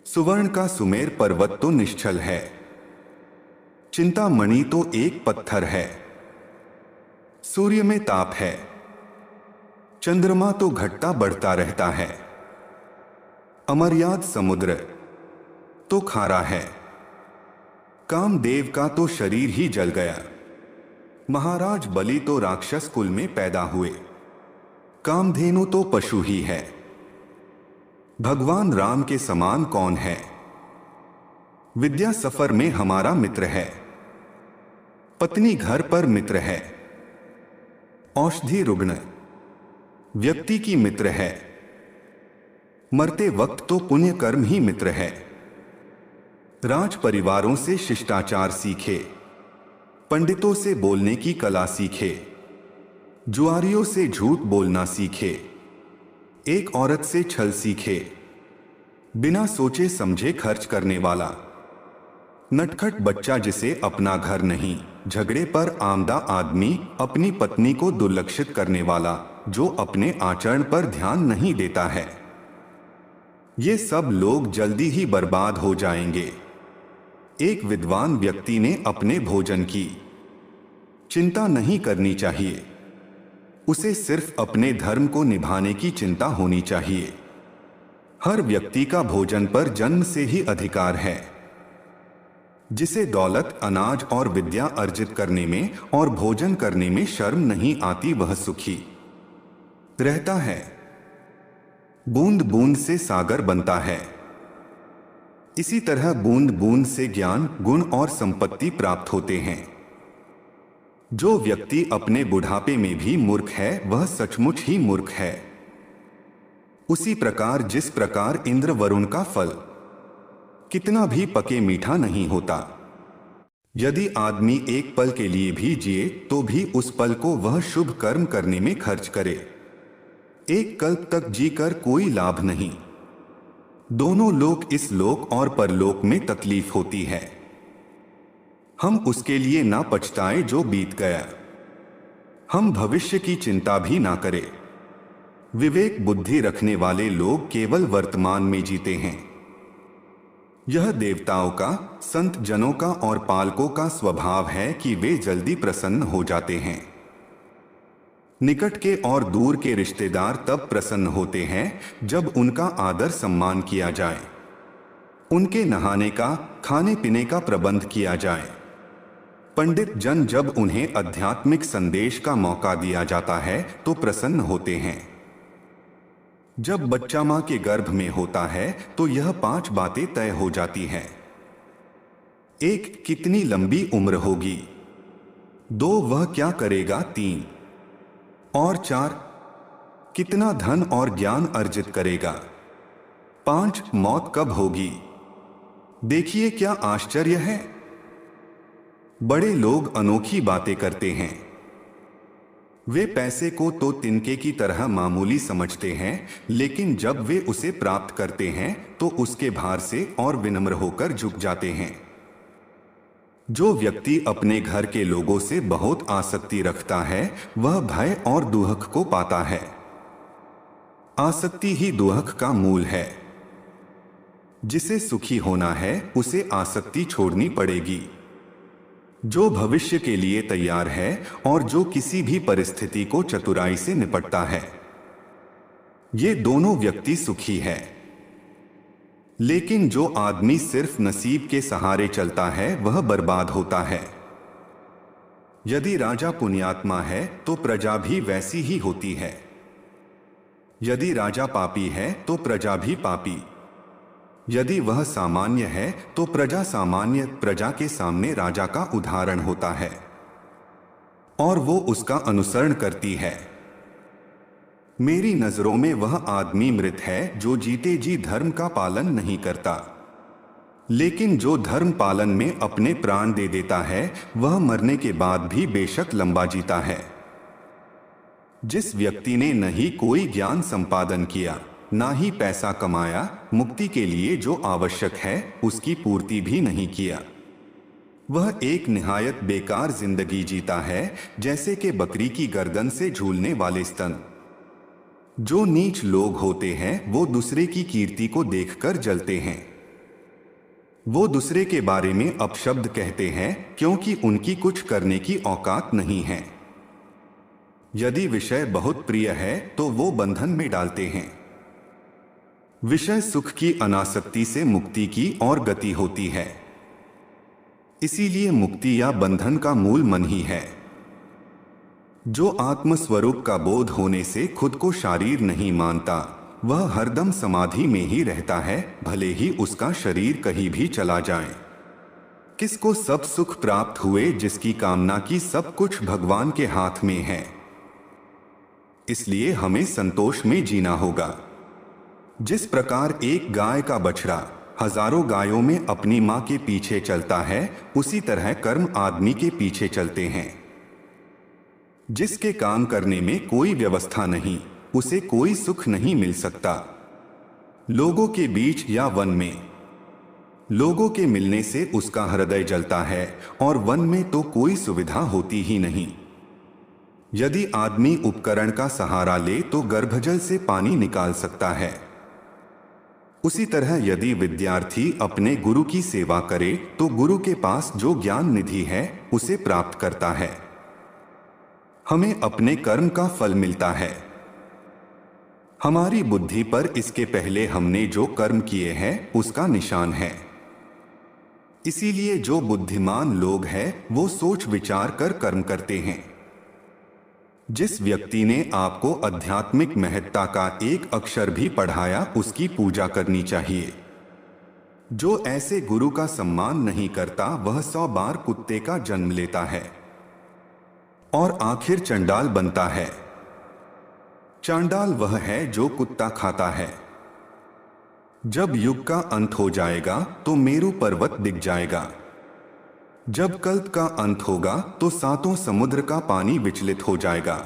सुवर्ण का सुमेर पर्वत तो निश्चल है, चिंतामणि तो एक पत्थर है, सूर्य में ताप है, चंद्रमा तो घटता बढ़ता रहता है, अमर्याद समुद्र तो खारा है, कामदेव का तो शरीर ही जल गया, महाराज बलि तो राक्षस कुल में पैदा हुए, कामधेनु तो पशु ही है। भगवान राम के समान कौन है? विद्या सफर में हमारा मित्र है, पत्नी घर पर मित्र है, औषधि रुग्ण व्यक्ति की मित्र है, मरते वक्त तो पुण्य कर्म ही मित्र है। राज परिवारों से शिष्टाचार सीखे, पंडितों से बोलने की कला सीखे, जुआरियों से झूठ बोलना सीखे, एक औरत से छल सीखे, बिना सोचे समझे खर्च करने वाला, नटखट बच्चा जिसे अपना घर नहीं, झगड़े पर आमदा आदमी, अपनी पत्नी को दुर्लक्षित करने वाला, जो अपने आचरण पर ध्यान नहीं देता है। ये सब लोग जल्दी ही बर्बाद हो जाएंगे। एक विद्वान व्यक्ति ने अपने भोजन की चिंता नहीं करनी चाहिए, उसे सिर्फ अपने धर्म को निभाने की चिंता होनी चाहिए। हर व्यक्ति का भोजन पर जन्म से ही अधिकार है। जिसे दौलत, अनाज और विद्या अर्जित करने में और भोजन करने में शर्म नहीं आती, वह सुखी रहता है। बूंद बूंद से सागर बनता है। इसी तरह बूंद बूंद से ज्ञान, गुण और संपत्ति प्राप्त होते हैं। जो व्यक्ति अपने बुढ़ापे में भी मूर्ख है, वह सचमुच ही मूर्ख है। उसी प्रकार जिस प्रकार इंद्र वरुण का फल कितना भी पके मीठा नहीं होता। यदि आदमी एक पल के लिए भी जिए तो भी उस पल को वह शुभ कर्म करने में खर्च करे। एक कल्प तक जीकर कोई लाभ नहीं। दोनों लोक, इस लोक और परलोक में तकलीफ होती है। हम उसके लिए ना पछताएं जो बीत गया। हम भविष्य की चिंता भी ना करें। विवेक बुद्धि रखने वाले लोग केवल वर्तमान में जीते हैं। यह देवताओं का, संत जनों का और पालकों का स्वभाव है कि वे जल्दी प्रसन्न हो जाते हैं। निकट के और दूर के रिश्तेदार तब प्रसन्न होते हैं जब उनका आदर सम्मान किया जाए, उनके नहाने का, खाने पीने का प्रबंध किया जाए। पंडित जन जब उन्हें आध्यात्मिक संदेश का मौका दिया जाता है तो प्रसन्न होते हैं। जब बच्चा मां के गर्भ में होता है तो यह 5 बातें तय हो जाती हैं। 1, कितनी लंबी उम्र होगी। 2, वह क्या करेगा। 3 और 4, कितना धन और ज्ञान अर्जित करेगा। 5. मौत कब होगी? देखिए क्या आश्चर्य है। बड़े लोग अनोखी बातें करते हैं। वे पैसे को तो तिनके की तरह मामूली समझते हैं, लेकिन जब वे उसे प्राप्त करते हैं तो उसके भार से और विनम्र होकर झुक जाते हैं। जो व्यक्ति अपने घर के लोगों से बहुत आसक्ति रखता है वह भय और दुहक को पाता है। आसक्ति ही दुहक का मूल है। जिसे सुखी होना है उसे आसक्ति छोड़नी पड़ेगी। जो भविष्य के लिए तैयार है और जो किसी भी परिस्थिति को चतुराई से निपटता है, ये दोनों व्यक्ति सुखी है। लेकिन जो आदमी सिर्फ नसीब के सहारे चलता है वह बर्बाद होता है। यदि राजा पुण्यात्मा है तो प्रजा भी वैसी ही होती है। यदि राजा पापी है तो प्रजा भी पापी। यदि वह सामान्य है तो प्रजा सामान्य। प्रजा के सामने राजा का उदाहरण होता है और वो उसका अनुसरण करती है। मेरी नजरों में वह आदमी मृत है जो जीते जी धर्म का पालन नहीं करता, लेकिन जो धर्म पालन में अपने प्राण दे देता है वह मरने के बाद भी बेशक लंबा जीता है। जिस व्यक्ति ने न ही कोई ज्ञान संपादन किया, ना ही पैसा कमाया, मुक्ति के लिए जो आवश्यक है उसकी पूर्ति भी नहीं किया, वह एक निहायत बेकार जिंदगी जीता है, जैसे कि बकरी की गर्दन से झूलने वाले स्तन। जो नीच लोग होते हैं वो दूसरे की कीर्ति को देखकर जलते हैं। वो दूसरे के बारे में अपशब्द कहते हैं क्योंकि उनकी कुछ करने की औकात नहीं है। यदि विषय बहुत प्रिय है तो वो बंधन में डालते हैं। विषय सुख की अनासक्ति से मुक्ति की और गति होती है। इसीलिए मुक्ति या बंधन का मूल मन ही है। जो आत्मस्वरूप का बोध होने से खुद को शरीर नहीं मानता वह हरदम समाधि में ही रहता है, भले ही उसका शरीर कहीं भी चला जाए। किसको सब सुख प्राप्त हुए जिसकी कामना की सब कुछ भगवान के हाथ में है। इसलिए हमें संतोष में जीना होगा। जिस प्रकार एक गाय का बछड़ा हजारों गायों में अपनी मां के पीछे चलता है, उसी तरह कर्म आदमी के पीछे चलते हैं। जिसके काम करने में कोई व्यवस्था नहीं उसे कोई सुख नहीं मिल सकता। लोगों के बीच या वन में लोगों के मिलने से उसका हृदय जलता है और वन में तो कोई सुविधा होती ही नहीं। यदि आदमी उपकरण का सहारा ले तो गर्भजल से पानी निकाल सकता है। उसी तरह यदि विद्यार्थी अपने गुरु की सेवा करे तो गुरु के पास जो ज्ञान निधि है उसे प्राप्त करता है। हमें अपने कर्म का फल मिलता है। हमारी बुद्धि पर इसके पहले हमने जो कर्म किए हैं उसका निशान है। इसीलिए जो बुद्धिमान लोग हैं वो सोच विचार कर कर्म करते हैं। जिस व्यक्ति ने आपको आध्यात्मिक महत्ता का एक अक्षर भी पढ़ाया उसकी पूजा करनी चाहिए। जो ऐसे गुरु का सम्मान नहीं करता वह 100 बार कुत्ते का जन्म लेता है और आखिर चंडाल बनता है। चांडाल वह है जो कुत्ता खाता है। जब युग का अंत हो जाएगा तो मेरु पर्वत दिख जाएगा। जब कल्प का अंत होगा तो 7 समुद्र का पानी विचलित हो जाएगा।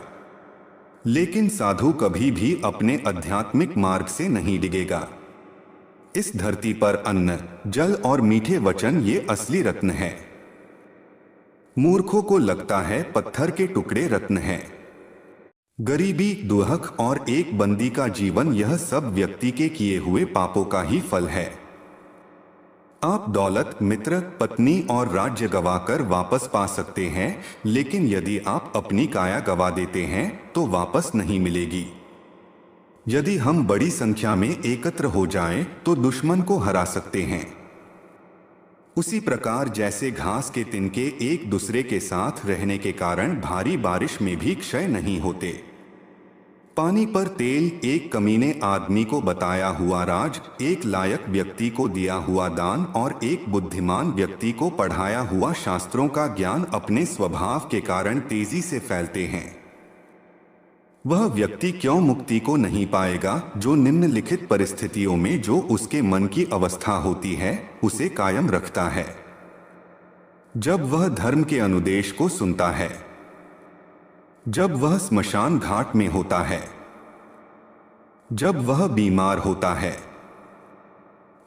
लेकिन साधु कभी भी अपने आध्यात्मिक मार्ग से नहीं डिगेगा। इस धरती पर अन्न, जल और मीठे वचन ये असली रत्न है। मूर्खों को लगता है पत्थर के टुकड़े रत्न हैं। गरीबी, दुहक और एक बंदी का जीवन, यह सब व्यक्ति के किए हुए पापों का ही फल है। आप दौलत, मित्र, पत्नी और राज्य गवाकर वापस पा सकते हैं, लेकिन यदि आप अपनी काया गवा देते हैं तो वापस नहीं मिलेगी। यदि हम बड़ी संख्या में एकत्र हो जाएं तो दुश्मन को हरा सकते हैं। उसी प्रकार जैसे घास के तिनके एक दूसरे के साथ रहने के कारण भारी बारिश में भी क्षय नहीं होते। पानी पर तेल, एक कमीने आदमी को बताया हुआ राज, एक लायक व्यक्ति को दिया हुआ दान और एक बुद्धिमान व्यक्ति को पढ़ाया हुआ शास्त्रों का ज्ञान अपने स्वभाव के कारण तेजी से फैलते हैं। वह व्यक्ति क्यों मुक्ति को नहीं पाएगा जो निम्नलिखित परिस्थितियों में जो उसके मन की अवस्था होती है उसे कायम रखता है। जब वह धर्म के अनुदेश को सुनता है, जब वह स्मशान घाट में होता है, जब वह बीमार होता है,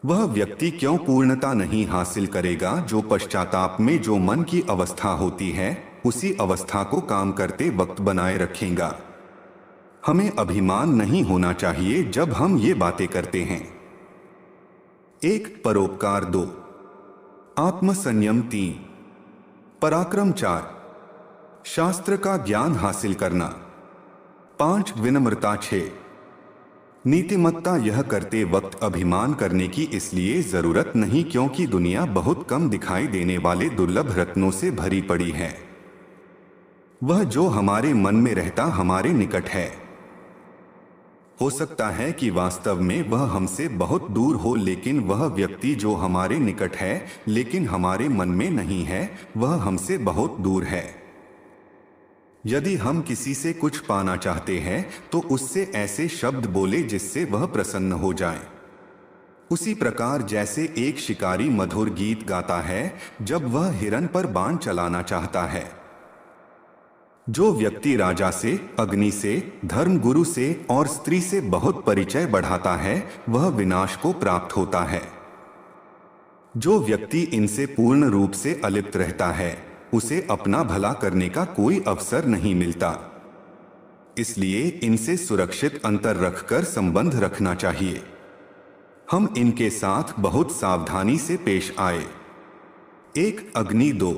वह व्यक्ति क्यों पूर्णता नहीं हासिल करेगा जो पश्चाताप में जो मन की अवस्था होती है उसी अवस्था को काम करते वक्त बनाए रखेगा। हमें अभिमान नहीं होना चाहिए जब हम ये बातें करते हैं। 1 परोपकार, 2 आत्मसंयम, 3 पराक्रम, 4 शास्त्र का ज्ञान हासिल करना, 5 विनम्रता, 6 नीतिमत्ता। यह करते वक्त अभिमान करने की इसलिए जरूरत नहीं क्योंकि दुनिया बहुत कम दिखाई देने वाले दुर्लभ रत्नों से भरी पड़ी है। वह जो हमारे मन में रहता हमारे निकट है। हो सकता है कि वास्तव में वह हमसे बहुत दूर हो, लेकिन वह व्यक्ति जो हमारे निकट है लेकिन हमारे मन में नहीं है वह हमसे बहुत दूर है। यदि हम किसी से कुछ पाना चाहते हैं तो उससे ऐसे शब्द बोले जिससे वह प्रसन्न हो जाए। उसी प्रकार जैसे एक शिकारी मधुर गीत गाता है जब वह हिरन पर बाण चलाना चाहता है। जो व्यक्ति राजा से, अग्नि से, धर्मगुरु से और स्त्री से बहुत परिचय बढ़ाता है वह विनाश को प्राप्त होता है। जो व्यक्ति इनसे पूर्ण रूप से अलिप्त रहता है उसे अपना भला करने का कोई अवसर नहीं मिलता। इसलिए इनसे सुरक्षित अंतर रखकर संबंध रखना चाहिए। हम इनके साथ बहुत सावधानी से पेश आए। 1 अग्नि, 2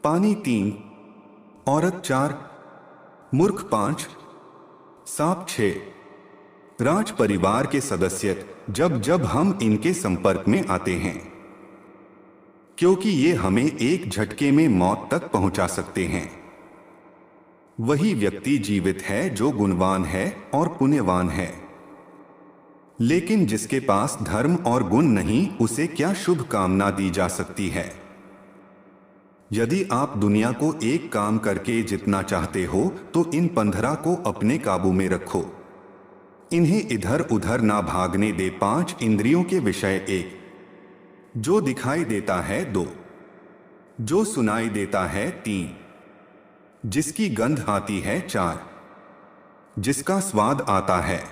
पानी, 3 औरत, 4 मूर्ख, 5 सांप, 6 राज परिवार के सदस्य जब जब हम इनके संपर्क में आते हैं, क्योंकि ये हमें एक झटके में मौत तक पहुंचा सकते हैं। वही व्यक्ति जीवित है जो गुणवान है और पुण्यवान है, लेकिन जिसके पास धर्म और गुण नहीं उसे क्या शुभ कामना दी जा सकती है। यदि आप दुनिया को एक काम करके जितना चाहते हो तो इन 15 को अपने काबू में रखो। इन्हें इधर उधर ना भागने दे। 5 इंद्रियों के विषय, 1 जो दिखाई देता है, 2 जो सुनाई देता है, 3 जिसकी गंध आती है, 4 जिसका स्वाद आता है,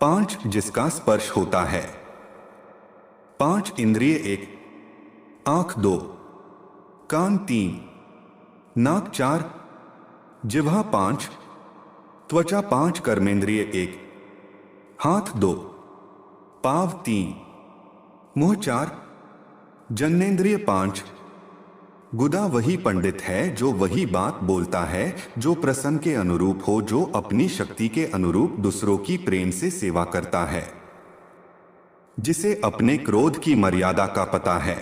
5 जिसका स्पर्श होता है। 5 इंद्रिय, 1 आंख, 2 कान, 3 नाक, 4 जिह्वा, 5 त्वचा, 5 कर्मेंद्रिय, 1 हाथ, 2 पाँव, 3 मुंह, 4 जन्नेन्द्रिय, 5 गुदा। वही पंडित है जो वही बात बोलता है जो प्रसंग के अनुरूप हो, जो अपनी शक्ति के अनुरूप दूसरों की प्रेम से सेवा करता है, जिसे अपने क्रोध की मर्यादा का पता है।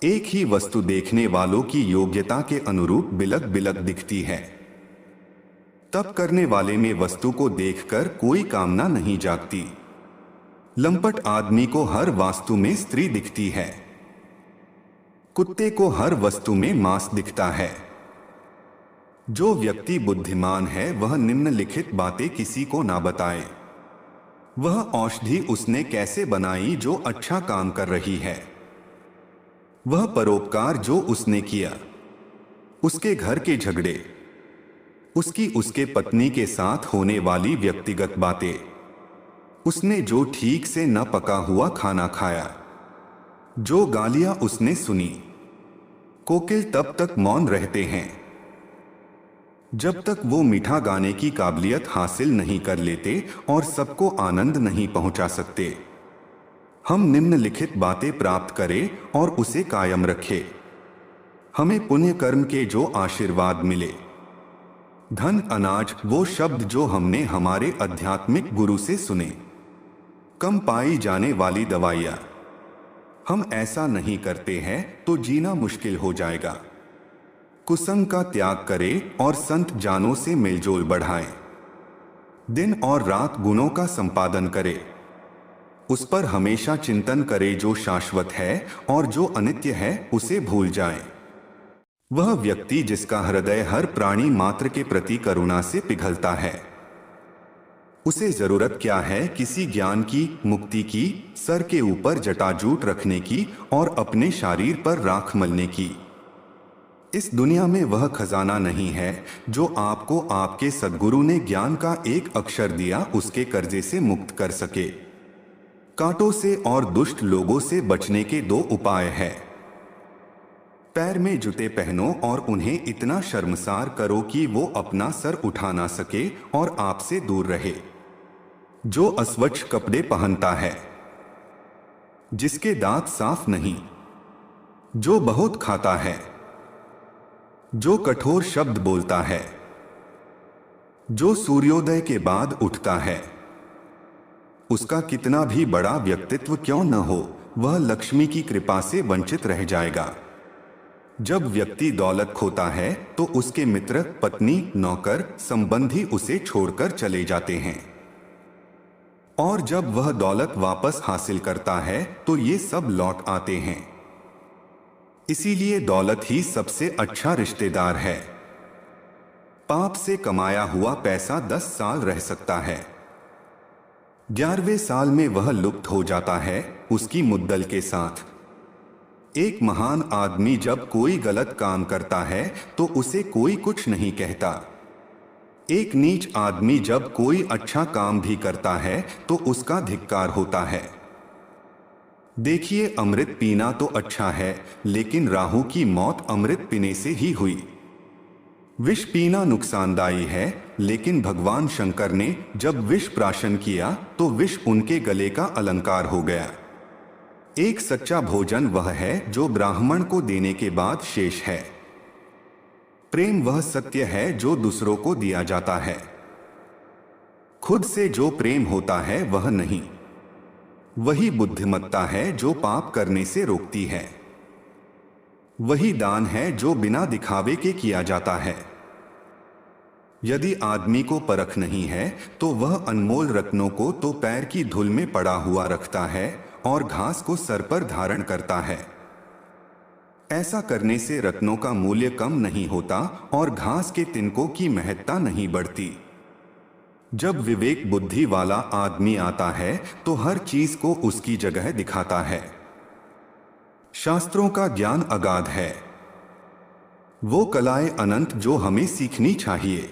एक ही वस्तु देखने वालों की योग्यता के अनुरूप बिलक बिलक दिखती है। तप करने वाले में वस्तु को देखकर कोई कामना नहीं जागती। लंपट आदमी को हर वास्तु में स्त्री दिखती है। कुत्ते को हर वस्तु में मांस दिखता है। जो व्यक्ति बुद्धिमान है वह निम्नलिखित बातें किसी को ना बताए। वह औषधि उसने कैसे बनाई जो अच्छा काम कर रही है। वह परोपकार जो उसने किया, उसके घर के झगड़े, उसके पत्नी के साथ होने वाली व्यक्तिगत बातें, उसने जो ठीक से न पका हुआ खाना खाया, जो गालियां उसने सुनी। कोकिल तब तक मौन रहते हैं जब तक वो मीठा गाने की काबिलियत हासिल नहीं कर लेते और सबको आनंद नहीं पहुंचा सकते। हम निम्नलिखित बातें प्राप्त करें और उसे कायम रखें। हमें पुण्य कर्म के जो आशीर्वाद मिले, धन, अनाज, वो शब्द जो हमने हमारे आध्यात्मिक गुरु से सुने, कम पाई जाने वाली दवाइयाँ, हम ऐसा नहीं करते हैं तो जीना मुश्किल हो जाएगा। कुसंग का त्याग करें और संत जानों से मेलजोल बढ़ाएं। दिन और रात गुणों का संपादन करें। उस पर हमेशा चिंतन करें जो शाश्वत है और जो अनित्य है उसे भूल जाएं। वह व्यक्ति जिसका हृदय हर प्राणी मात्र के प्रति करुणा से पिघलता है। उसे जरूरत क्या है किसी ज्ञान की, मुक्ति की, सर के ऊपर जटाजूट रखने की और अपने शरीर पर राख मलने की। इस दुनिया में वह खजाना नहीं है जो आपको आपके सद्गुरु ने ज्ञान का एक अक्षर दिया उसके कर्जे से मुक्त कर सके। कांटों से और दुष्ट लोगों से बचने के दो उपाय है। पैर में जूते पहनो और उन्हें इतना शर्मसार करो कि वो अपना सर उठा ना सके और आपसे दूर रहे। जो अस्वच्छ कपड़े पहनता है, जिसके दांत साफ नहीं, जो बहुत खाता है, जो कठोर शब्द बोलता है, जो सूर्योदय के बाद उठता है, उसका कितना भी बड़ा व्यक्तित्व क्यों न हो, वह लक्ष्मी की कृपा से वंचित रह जाएगा। जब व्यक्ति दौलत खोता है तो उसके मित्र, पत्नी, नौकर, संबंधी उसे छोड़कर चले जाते हैं, और जब वह दौलत वापस हासिल करता है तो ये सब लौट आते हैं। इसीलिए दौलत ही सबसे अच्छा रिश्तेदार है। पाप से कमाया हुआ पैसा 10 साल रह सकता है, 11वें साल में वह लुप्त हो जाता है उसकी मुद्दल के साथ। एक महान आदमी जब कोई गलत काम करता है तो उसे कोई कुछ नहीं कहता। एक नीच आदमी जब कोई अच्छा काम भी करता है तो उसका धिक्कार होता है। देखिए, अमृत पीना तो अच्छा है, लेकिन राहु की मौत अमृत पीने से ही हुई। विष पीना नुकसानदायी है, लेकिन भगवान शंकर ने जब विष प्राशन किया तो विष उनके गले का अलंकार हो गया। एक सच्चा भोजन वह है जो ब्राह्मण को देने के बाद शेष है। प्रेम वह सत्य है जो दूसरों को दिया जाता है। खुद से जो प्रेम होता है वह नहीं। वही बुद्धिमत्ता है जो पाप करने से रोकती है। वही दान है जो बिना दिखावे के किया जाता है। यदि आदमी को परख नहीं है तो वह अनमोल रत्नों को तो पैर की धूल में पड़ा हुआ रखता है और घास को सर पर धारण करता है। ऐसा करने से रत्नों का मूल्य कम नहीं होता और घास के तिनकों की महत्ता नहीं बढ़ती। जब विवेक बुद्धि वाला आदमी आता है तो हर चीज को उसकी जगह दिखाता है। शास्त्रों का ज्ञान अगाध है, वो कलाएं अनंत जो हमें सीखनी चाहिए।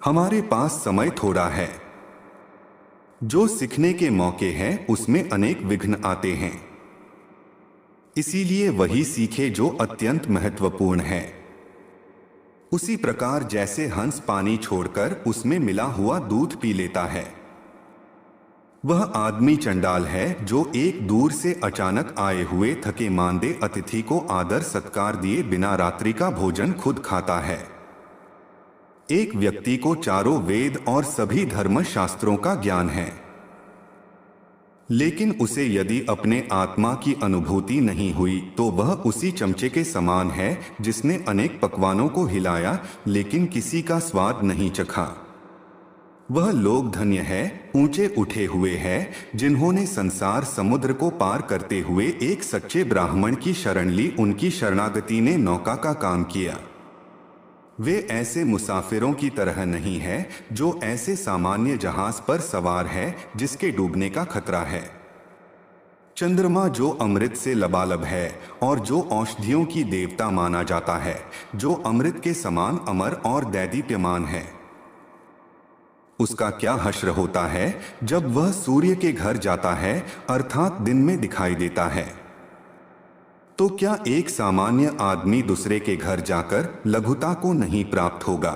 हमारे पास समय थोड़ा है। जो सीखने के मौके हैं उसमें अनेक विघ्न आते हैं। इसीलिए वही सीखे जो अत्यंत महत्वपूर्ण है। उसी प्रकार जैसे हंस पानी छोड़कर उसमें मिला हुआ दूध पी लेता है, वह आदमी चंडाल है जो एक दूर से अचानक आए हुए थके मांदे अतिथि को आदर सत्कार दिए बिना रात्रि का भोजन खुद खाता है। एक व्यक्ति को चारों वेद और सभी धर्म शास्त्रों का ज्ञान है, लेकिन उसे यदि अपने आत्मा की अनुभूति नहीं हुई तो वह उसी चमचे के समान है जिसने अनेक पकवानों को हिलाया लेकिन किसी का स्वाद नहीं चखा। वह लोग धन्य है, ऊंचे उठे हुए हैं, जिन्होंने संसार समुद्र को पार करते हुए एक सच्चे ब्राह्मण की शरण ली। उनकी शरणागति ने नौका का काम किया। वे ऐसे मुसाफिरों की तरह नहीं है जो ऐसे सामान्य जहाज पर सवार है जिसके डूबने का खतरा है। चंद्रमा जो अमृत से लबालब है और जो औषधियों की देवता माना जाता है, जो अमृत के समान अमर और दैदीप्यमान है, उसका क्या हश्र होता है जब वह सूर्य के घर जाता है अर्थात दिन में दिखाई देता है। तो क्या एक सामान्य आदमी दूसरे के घर जाकर लघुता को नहीं प्राप्त होगा?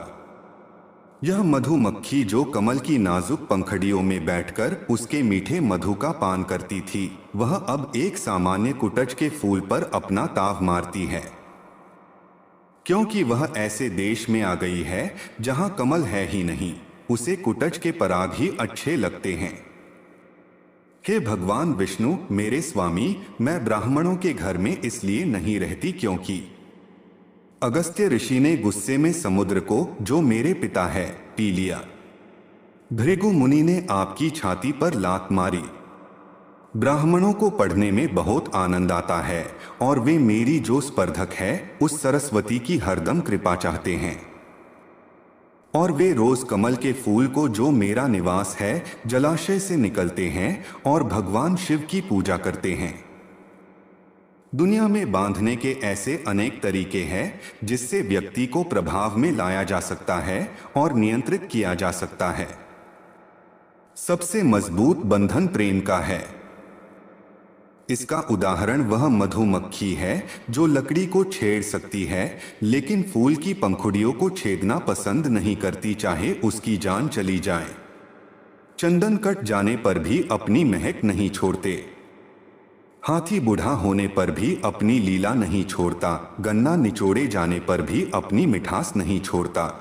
यह मधुमक्खी जो कमल की नाजुक पंखड़ियों में बैठकर उसके मीठे मधु का पान करती थी, वह अब एक सामान्य कुटज के फूल पर अपना ताव मारती है, क्योंकि वह ऐसे देश में आ गई है जहां कमल है ही नहीं। उसे कुटज के पराग ही अच्छे लगते हैं। हे भगवान विष्णु, मेरे स्वामी, मैं ब्राह्मणों के घर में इसलिए नहीं रहती क्योंकि अगस्त्य ऋषि ने गुस्से में समुद्र को, जो मेरे पिता है, पी लिया। भृगु मुनि ने आपकी छाती पर लात मारी। ब्राह्मणों को पढ़ने में बहुत आनंद आता है और वे मेरी जो स्पर्धक है उस सरस्वती की हरदम कृपा चाहते हैं। और वे रोज कमल के फूल को जो मेरा निवास है जलाशय से निकलते हैं और भगवान शिव की पूजा करते हैं। दुनिया में बांधने के ऐसे अनेक तरीके हैं जिससे व्यक्ति को प्रभाव में लाया जा सकता है और नियंत्रित किया जा सकता है। सबसे मजबूत बंधन प्रेम का है। इसका उदाहरण वह मधुमक्खी है जो लकड़ी को छेड़ सकती है लेकिन फूल की पंखुड़ियों को छेदना पसंद नहीं करती, चाहे उसकी जान चली जाए। चंदन कट जाने पर भी अपनी महक नहीं छोड़ते। हाथी बूढ़ा होने पर भी अपनी लीला नहीं छोड़ता। गन्ना निचोड़े जाने पर भी अपनी मिठास नहीं छोड़ता।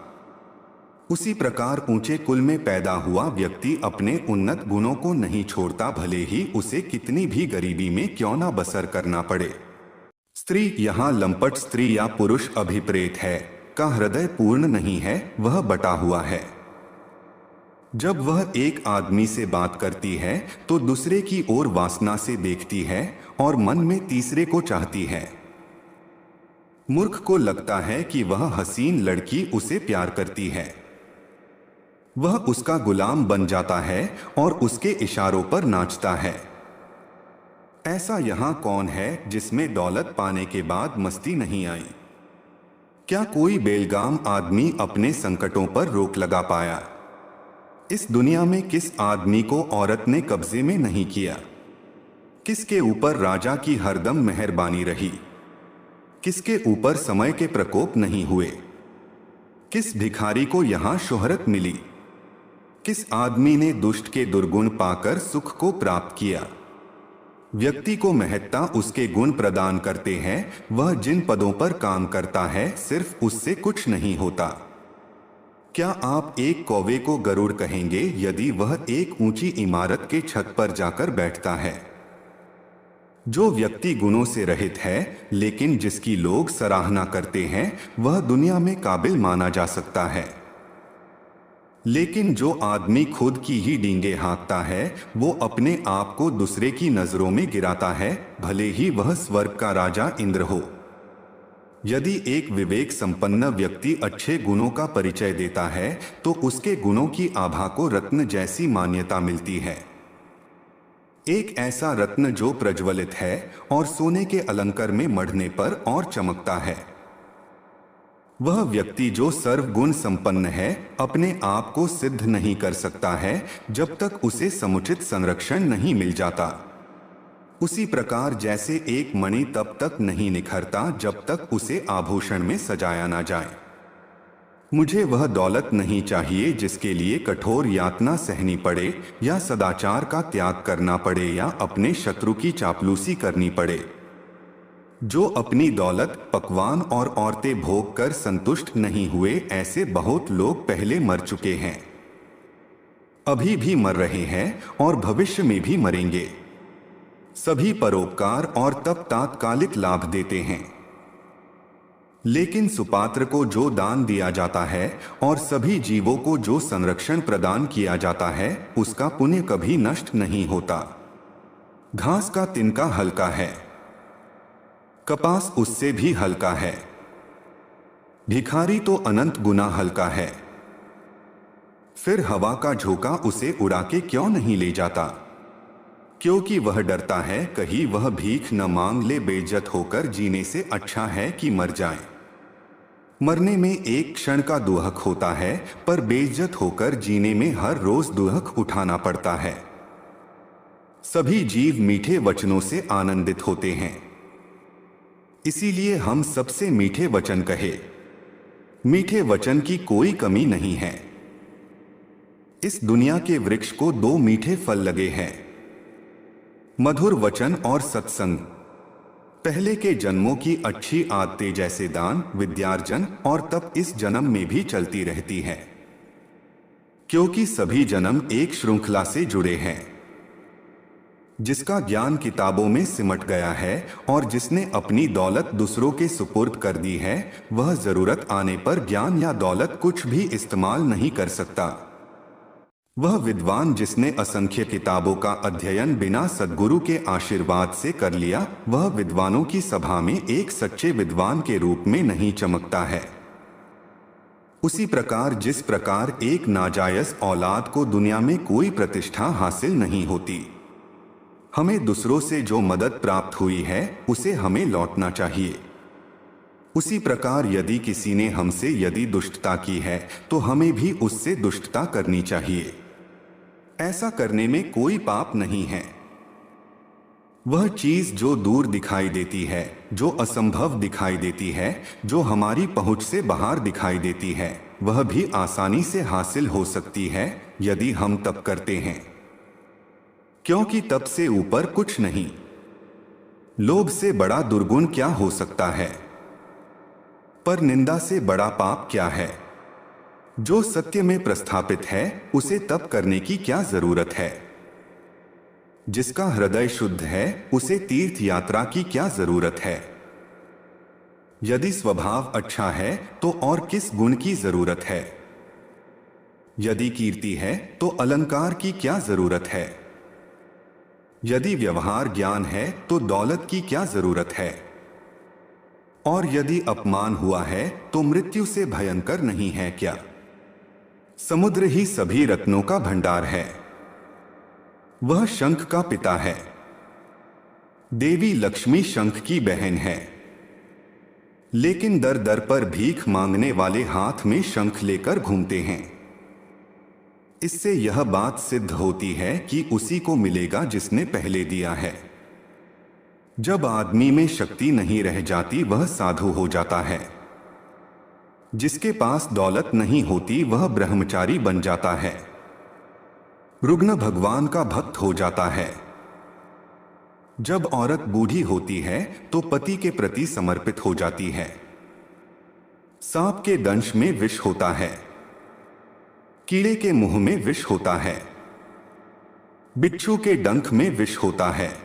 उसी प्रकार ऊंचे कुल में पैदा हुआ व्यक्ति अपने उन्नत गुणों को नहीं छोड़ता, भले ही उसे कितनी भी गरीबी में क्यों ना बसर करना पड़े। स्त्री यहाँ लंपट स्त्री या पुरुष अभिप्रेत है का हृदय पूर्ण नहीं है, वह बटा हुआ है। जब वह एक आदमी से बात करती है तो दूसरे की ओर वासना से देखती है और मन में तीसरे को चाहती है। मूर्ख को लगता है कि वह हसीन लड़की उसे प्यार करती है। वह उसका गुलाम बन जाता है और उसके इशारों पर नाचता है। ऐसा यहाँ कौन है जिसमें दौलत पाने के बाद मस्ती नहीं आई? क्या कोई बेलगाम आदमी अपने संकटों पर रोक लगा पाया? इस दुनिया में किस आदमी को औरत ने कब्जे में नहीं किया? किसके ऊपर राजा की हरदम मेहरबानी रही? किसके ऊपर समय के प्रकोप नहीं हुए? किस भिखारी को यहाँ शोहरत मिली? किस आदमी ने दुष्ट के दुर्गुण पाकर सुख को प्राप्त किया? व्यक्ति को महत्ता उसके गुण प्रदान करते हैं। वह जिन पदों पर काम करता है सिर्फ उससे कुछ नहीं होता। क्या आप एक कौवे को गरुड़ कहेंगे यदि वह एक ऊंची इमारत के छत पर जाकर बैठता है? जो व्यक्ति गुणों से रहित है लेकिन जिसकी लोग सराहना करते हैं वह दुनिया में काबिल माना जा सकता है। लेकिन जो आदमी खुद की ही डींगे हाँकता है वो अपने आप को दूसरे की नजरों में गिराता है, भले ही वह स्वर्ग का राजा इंद्र हो। यदि एक विवेक संपन्न व्यक्ति अच्छे गुणों का परिचय देता है तो उसके गुणों की आभा को रत्न जैसी मान्यता मिलती है। एक ऐसा रत्न जो प्रज्वलित है और सोने के अलंकार में मढ़ने पर और चमकता है। वह व्यक्ति जो सर्वगुण संपन्न है अपने आप को सिद्ध नहीं कर सकता है जब तक उसे समुचित संरक्षण नहीं मिल जाता। उसी प्रकार जैसे एक मणि तब तक नहीं निखरता जब तक उसे आभूषण में सजाया ना जाए। मुझे वह दौलत नहीं चाहिए जिसके लिए कठोर यातना सहनी पड़े या सदाचार का त्याग करना पड़े या अपने शत्रु की चापलूसी करनी पड़े। जो अपनी दौलत, पकवान और औरतें भोग कर संतुष्ट नहीं हुए, ऐसे बहुत लोग पहले मर चुके हैं, अभी भी मर रहे हैं और भविष्य में भी मरेंगे। सभी परोपकार और तप तात्कालिक लाभ देते हैं, लेकिन सुपात्र को जो दान दिया जाता है और सभी जीवों को जो संरक्षण प्रदान किया जाता है उसका पुण्य कभी नष्ट नहीं होता। घास का तिनका हल्का है, कपास उससे भी हल्का है। भिखारी तो अनंत गुना हल्का है। फिर हवा का झोंका उसे उड़ा के क्यों नहीं ले जाता? क्योंकि वह डरता है कहीं वह भीख न मांग ले। बेइज्जत होकर जीने से अच्छा है कि मर जाए। मरने में एक क्षण का दुहक होता है, पर बेइज्जत होकर जीने में हर रोज दुहक उठाना पड़ता है। सभी जीव मीठे वचनों से आनंदित होते हैं, इसीलिए हम सबसे मीठे वचन कहे। मीठे वचन की कोई कमी नहीं है। इस दुनिया के वृक्ष को दो मीठे फल लगे हैं, मधुर वचन और सत्संग। पहले के जन्मों की अच्छी आदतें जैसे दान, विद्यार्जन और तप इस जन्म में भी चलती रहती है, क्योंकि सभी जन्म एक श्रृंखला से जुड़े हैं। जिसका ज्ञान किताबों में सिमट गया है और जिसने अपनी दौलत दूसरों के सुपुर्द कर दी है, वह जरूरत आने पर ज्ञान या दौलत कुछ भी इस्तेमाल नहीं कर सकता। वह विद्वान जिसने असंख्य किताबों का अध्ययन बिना सद्गुरु के आशीर्वाद से कर लिया, वह विद्वानों की सभा में एक सच्चे विद्वान के रूप में नहीं चमकता है। उसी प्रकार जिस प्रकार एक नाजायज औलाद को दुनिया में कोई प्रतिष्ठा हासिल नहीं होती, हमें दूसरों से जो मदद प्राप्त हुई है उसे हमें लौटना चाहिए। उसी प्रकार यदि किसी ने हमसे यदि दुष्टता की है तो हमें भी उससे दुष्टता करनी चाहिए। ऐसा करने में कोई पाप नहीं है। वह चीज जो दूर दिखाई देती है, जो असंभव दिखाई देती है, जो हमारी पहुंच से बाहर दिखाई देती है, वह भी आसानी से हासिल हो सकती है यदि हम तप करते हैं, क्योंकि तप से ऊपर कुछ नहीं। लोभ से बड़ा दुर्गुण क्या हो सकता है? पर निंदा से बड़ा पाप क्या है? जो सत्य में प्रस्थापित है उसे तप करने की क्या जरूरत है? जिसका हृदय शुद्ध है उसे तीर्थ यात्रा की क्या जरूरत है? यदि स्वभाव अच्छा है तो और किस गुण की जरूरत है? यदि कीर्ति है तो अलंकार की क्या जरूरत है? यदि व्यवहार ज्ञान है तो दौलत की क्या जरूरत है? और यदि अपमान हुआ है तो मृत्यु से भयंकर नहीं है क्या? समुद्र ही सभी रत्नों का भंडार है। वह शंख का पिता है। देवी लक्ष्मी शंख की बहन है। लेकिन दर दर पर भीख मांगने वाले हाथ में शंख लेकर घूमते हैं। इससे यह बात सिद्ध होती है कि उसी को मिलेगा जिसने पहले दिया है। जब आदमी में शक्ति नहीं रह जाती वह साधु हो जाता है। जिसके पास दौलत नहीं होती वह ब्रह्मचारी बन जाता है। रुग्ण भगवान का भक्त हो जाता है। जब औरत बूढ़ी होती है तो पति के प्रति समर्पित हो जाती है। सांप के दंश में विष होता है। कीड़े के मुंह में विष होता है। बिच्छू के डंक में विष होता है।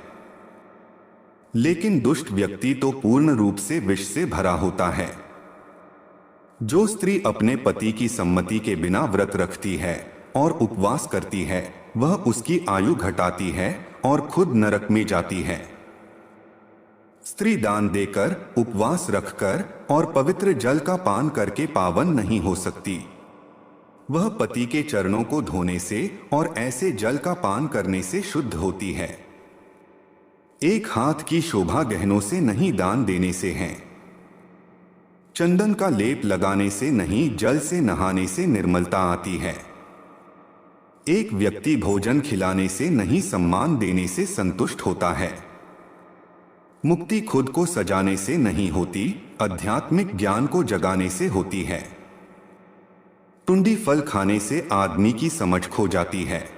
लेकिन दुष्ट व्यक्ति तो पूर्ण रूप से विष से भरा होता है। जो स्त्री अपने पति की सम्मति के बिना व्रत रखती है और उपवास करती है, वह उसकी आयु घटाती है और खुद नरक में जाती है। स्त्री दान देकर, उपवास रखकर और पवित्र जल का पान करके पावन नहीं हो सकती। वह पति के चरणों को धोने से और ऐसे जल का पान करने से शुद्ध होती है। एक हाथ की शोभा गहनों से नहीं, दान देने से है। चंदन का लेप लगाने से नहीं, जल से नहाने से निर्मलता आती है। एक व्यक्ति भोजन खिलाने से नहीं, सम्मान देने से संतुष्ट होता है। मुक्ति खुद को सजाने से नहीं होती, आध्यात्मिक ज्ञान को जगाने से होती है। टुंडी फल खाने से आदमी की समझ खो जाती है।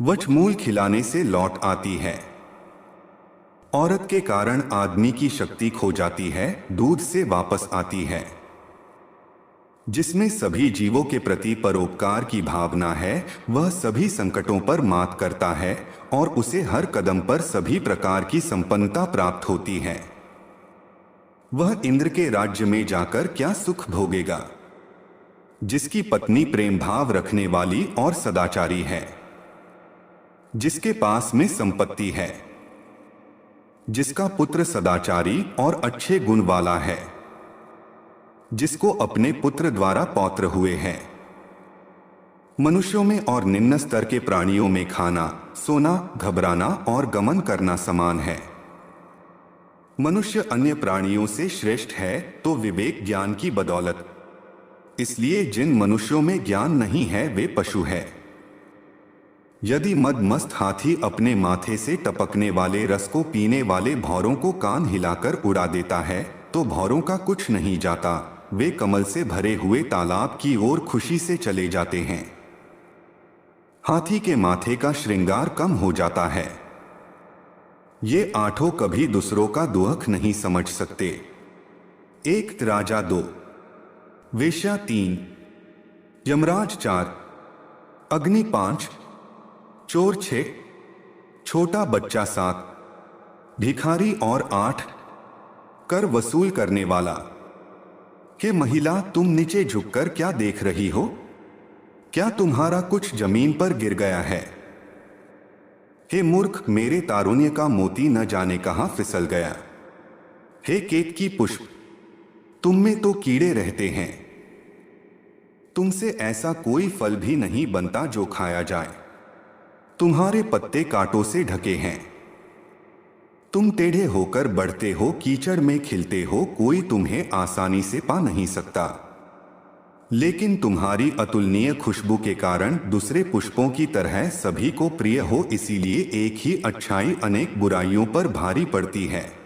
वचमूल खिलाने से लौट आती है। औरत के कारण आदमी की शक्ति खो जाती है, दूध से वापस आती है। जिसमें सभी जीवों के प्रति परोपकार की भावना है वह सभी संकटों पर मात करता है और उसे हर कदम पर सभी प्रकार की संपन्नता प्राप्त होती है। वह इंद्र के राज्य में जाकर क्या सुख भोगेगा? जिसकी पत्नी प्रेम भाव रखने वाली और सदाचारी है, जिसके पास में संपत्ति है, जिसका पुत्र सदाचारी और अच्छे गुण वाला है, जिसको अपने पुत्र द्वारा पौत्र हुए हैं। मनुष्यों में और निम्न स्तर के प्राणियों में खाना, सोना, घबराना और गमन करना समान है। मनुष्य अन्य प्राणियों से श्रेष्ठ है तो विवेक ज्ञान की बदौलत। इसलिए जिन मनुष्यों में ज्ञान नहीं है वे पशु है। यदि मदमस्त हाथी अपने माथे से टपकने वाले रस को पीने वाले भौरों को कान हिलाकर उड़ा देता है तो भौरों का कुछ नहीं जाता, वे कमल से भरे हुए तालाब की ओर खुशी से चले जाते हैं। हाथी के माथे का श्रृंगार कम हो जाता है। ये आठों कभी दूसरों का दुख नहीं समझ सकते। एक राजा 2, वेश्या 3, यमराज 4, अग्नि 5, चोर 6, छोटा बच्चा 7, भिखारी और 8, कर वसूल करने वाला। कि महिला तुम नीचे झुककर क्या देख रही हो? क्या तुम्हारा कुछ जमीन पर गिर गया है? हे मूर्ख, मेरे तारुण्य का मोती न जाने कहां फिसल गया। हे केतकी पुष्प, तुम में तो कीड़े रहते हैं। तुमसे ऐसा कोई फल भी नहीं बनता जो खाया जाए। तुम्हारे पत्ते कांटों से ढके हैं। तुम टेढ़े होकर बढ़ते हो, कीचड़ में खिलते हो, कोई तुम्हें आसानी से पा नहीं सकता। लेकिन तुम्हारी अतुलनीय खुशबू के कारण दूसरे पुष्पों की तरह सभी को प्रिय हो, इसीलिए एक ही अच्छाई अनेक बुराइयों पर भारी पड़ती है।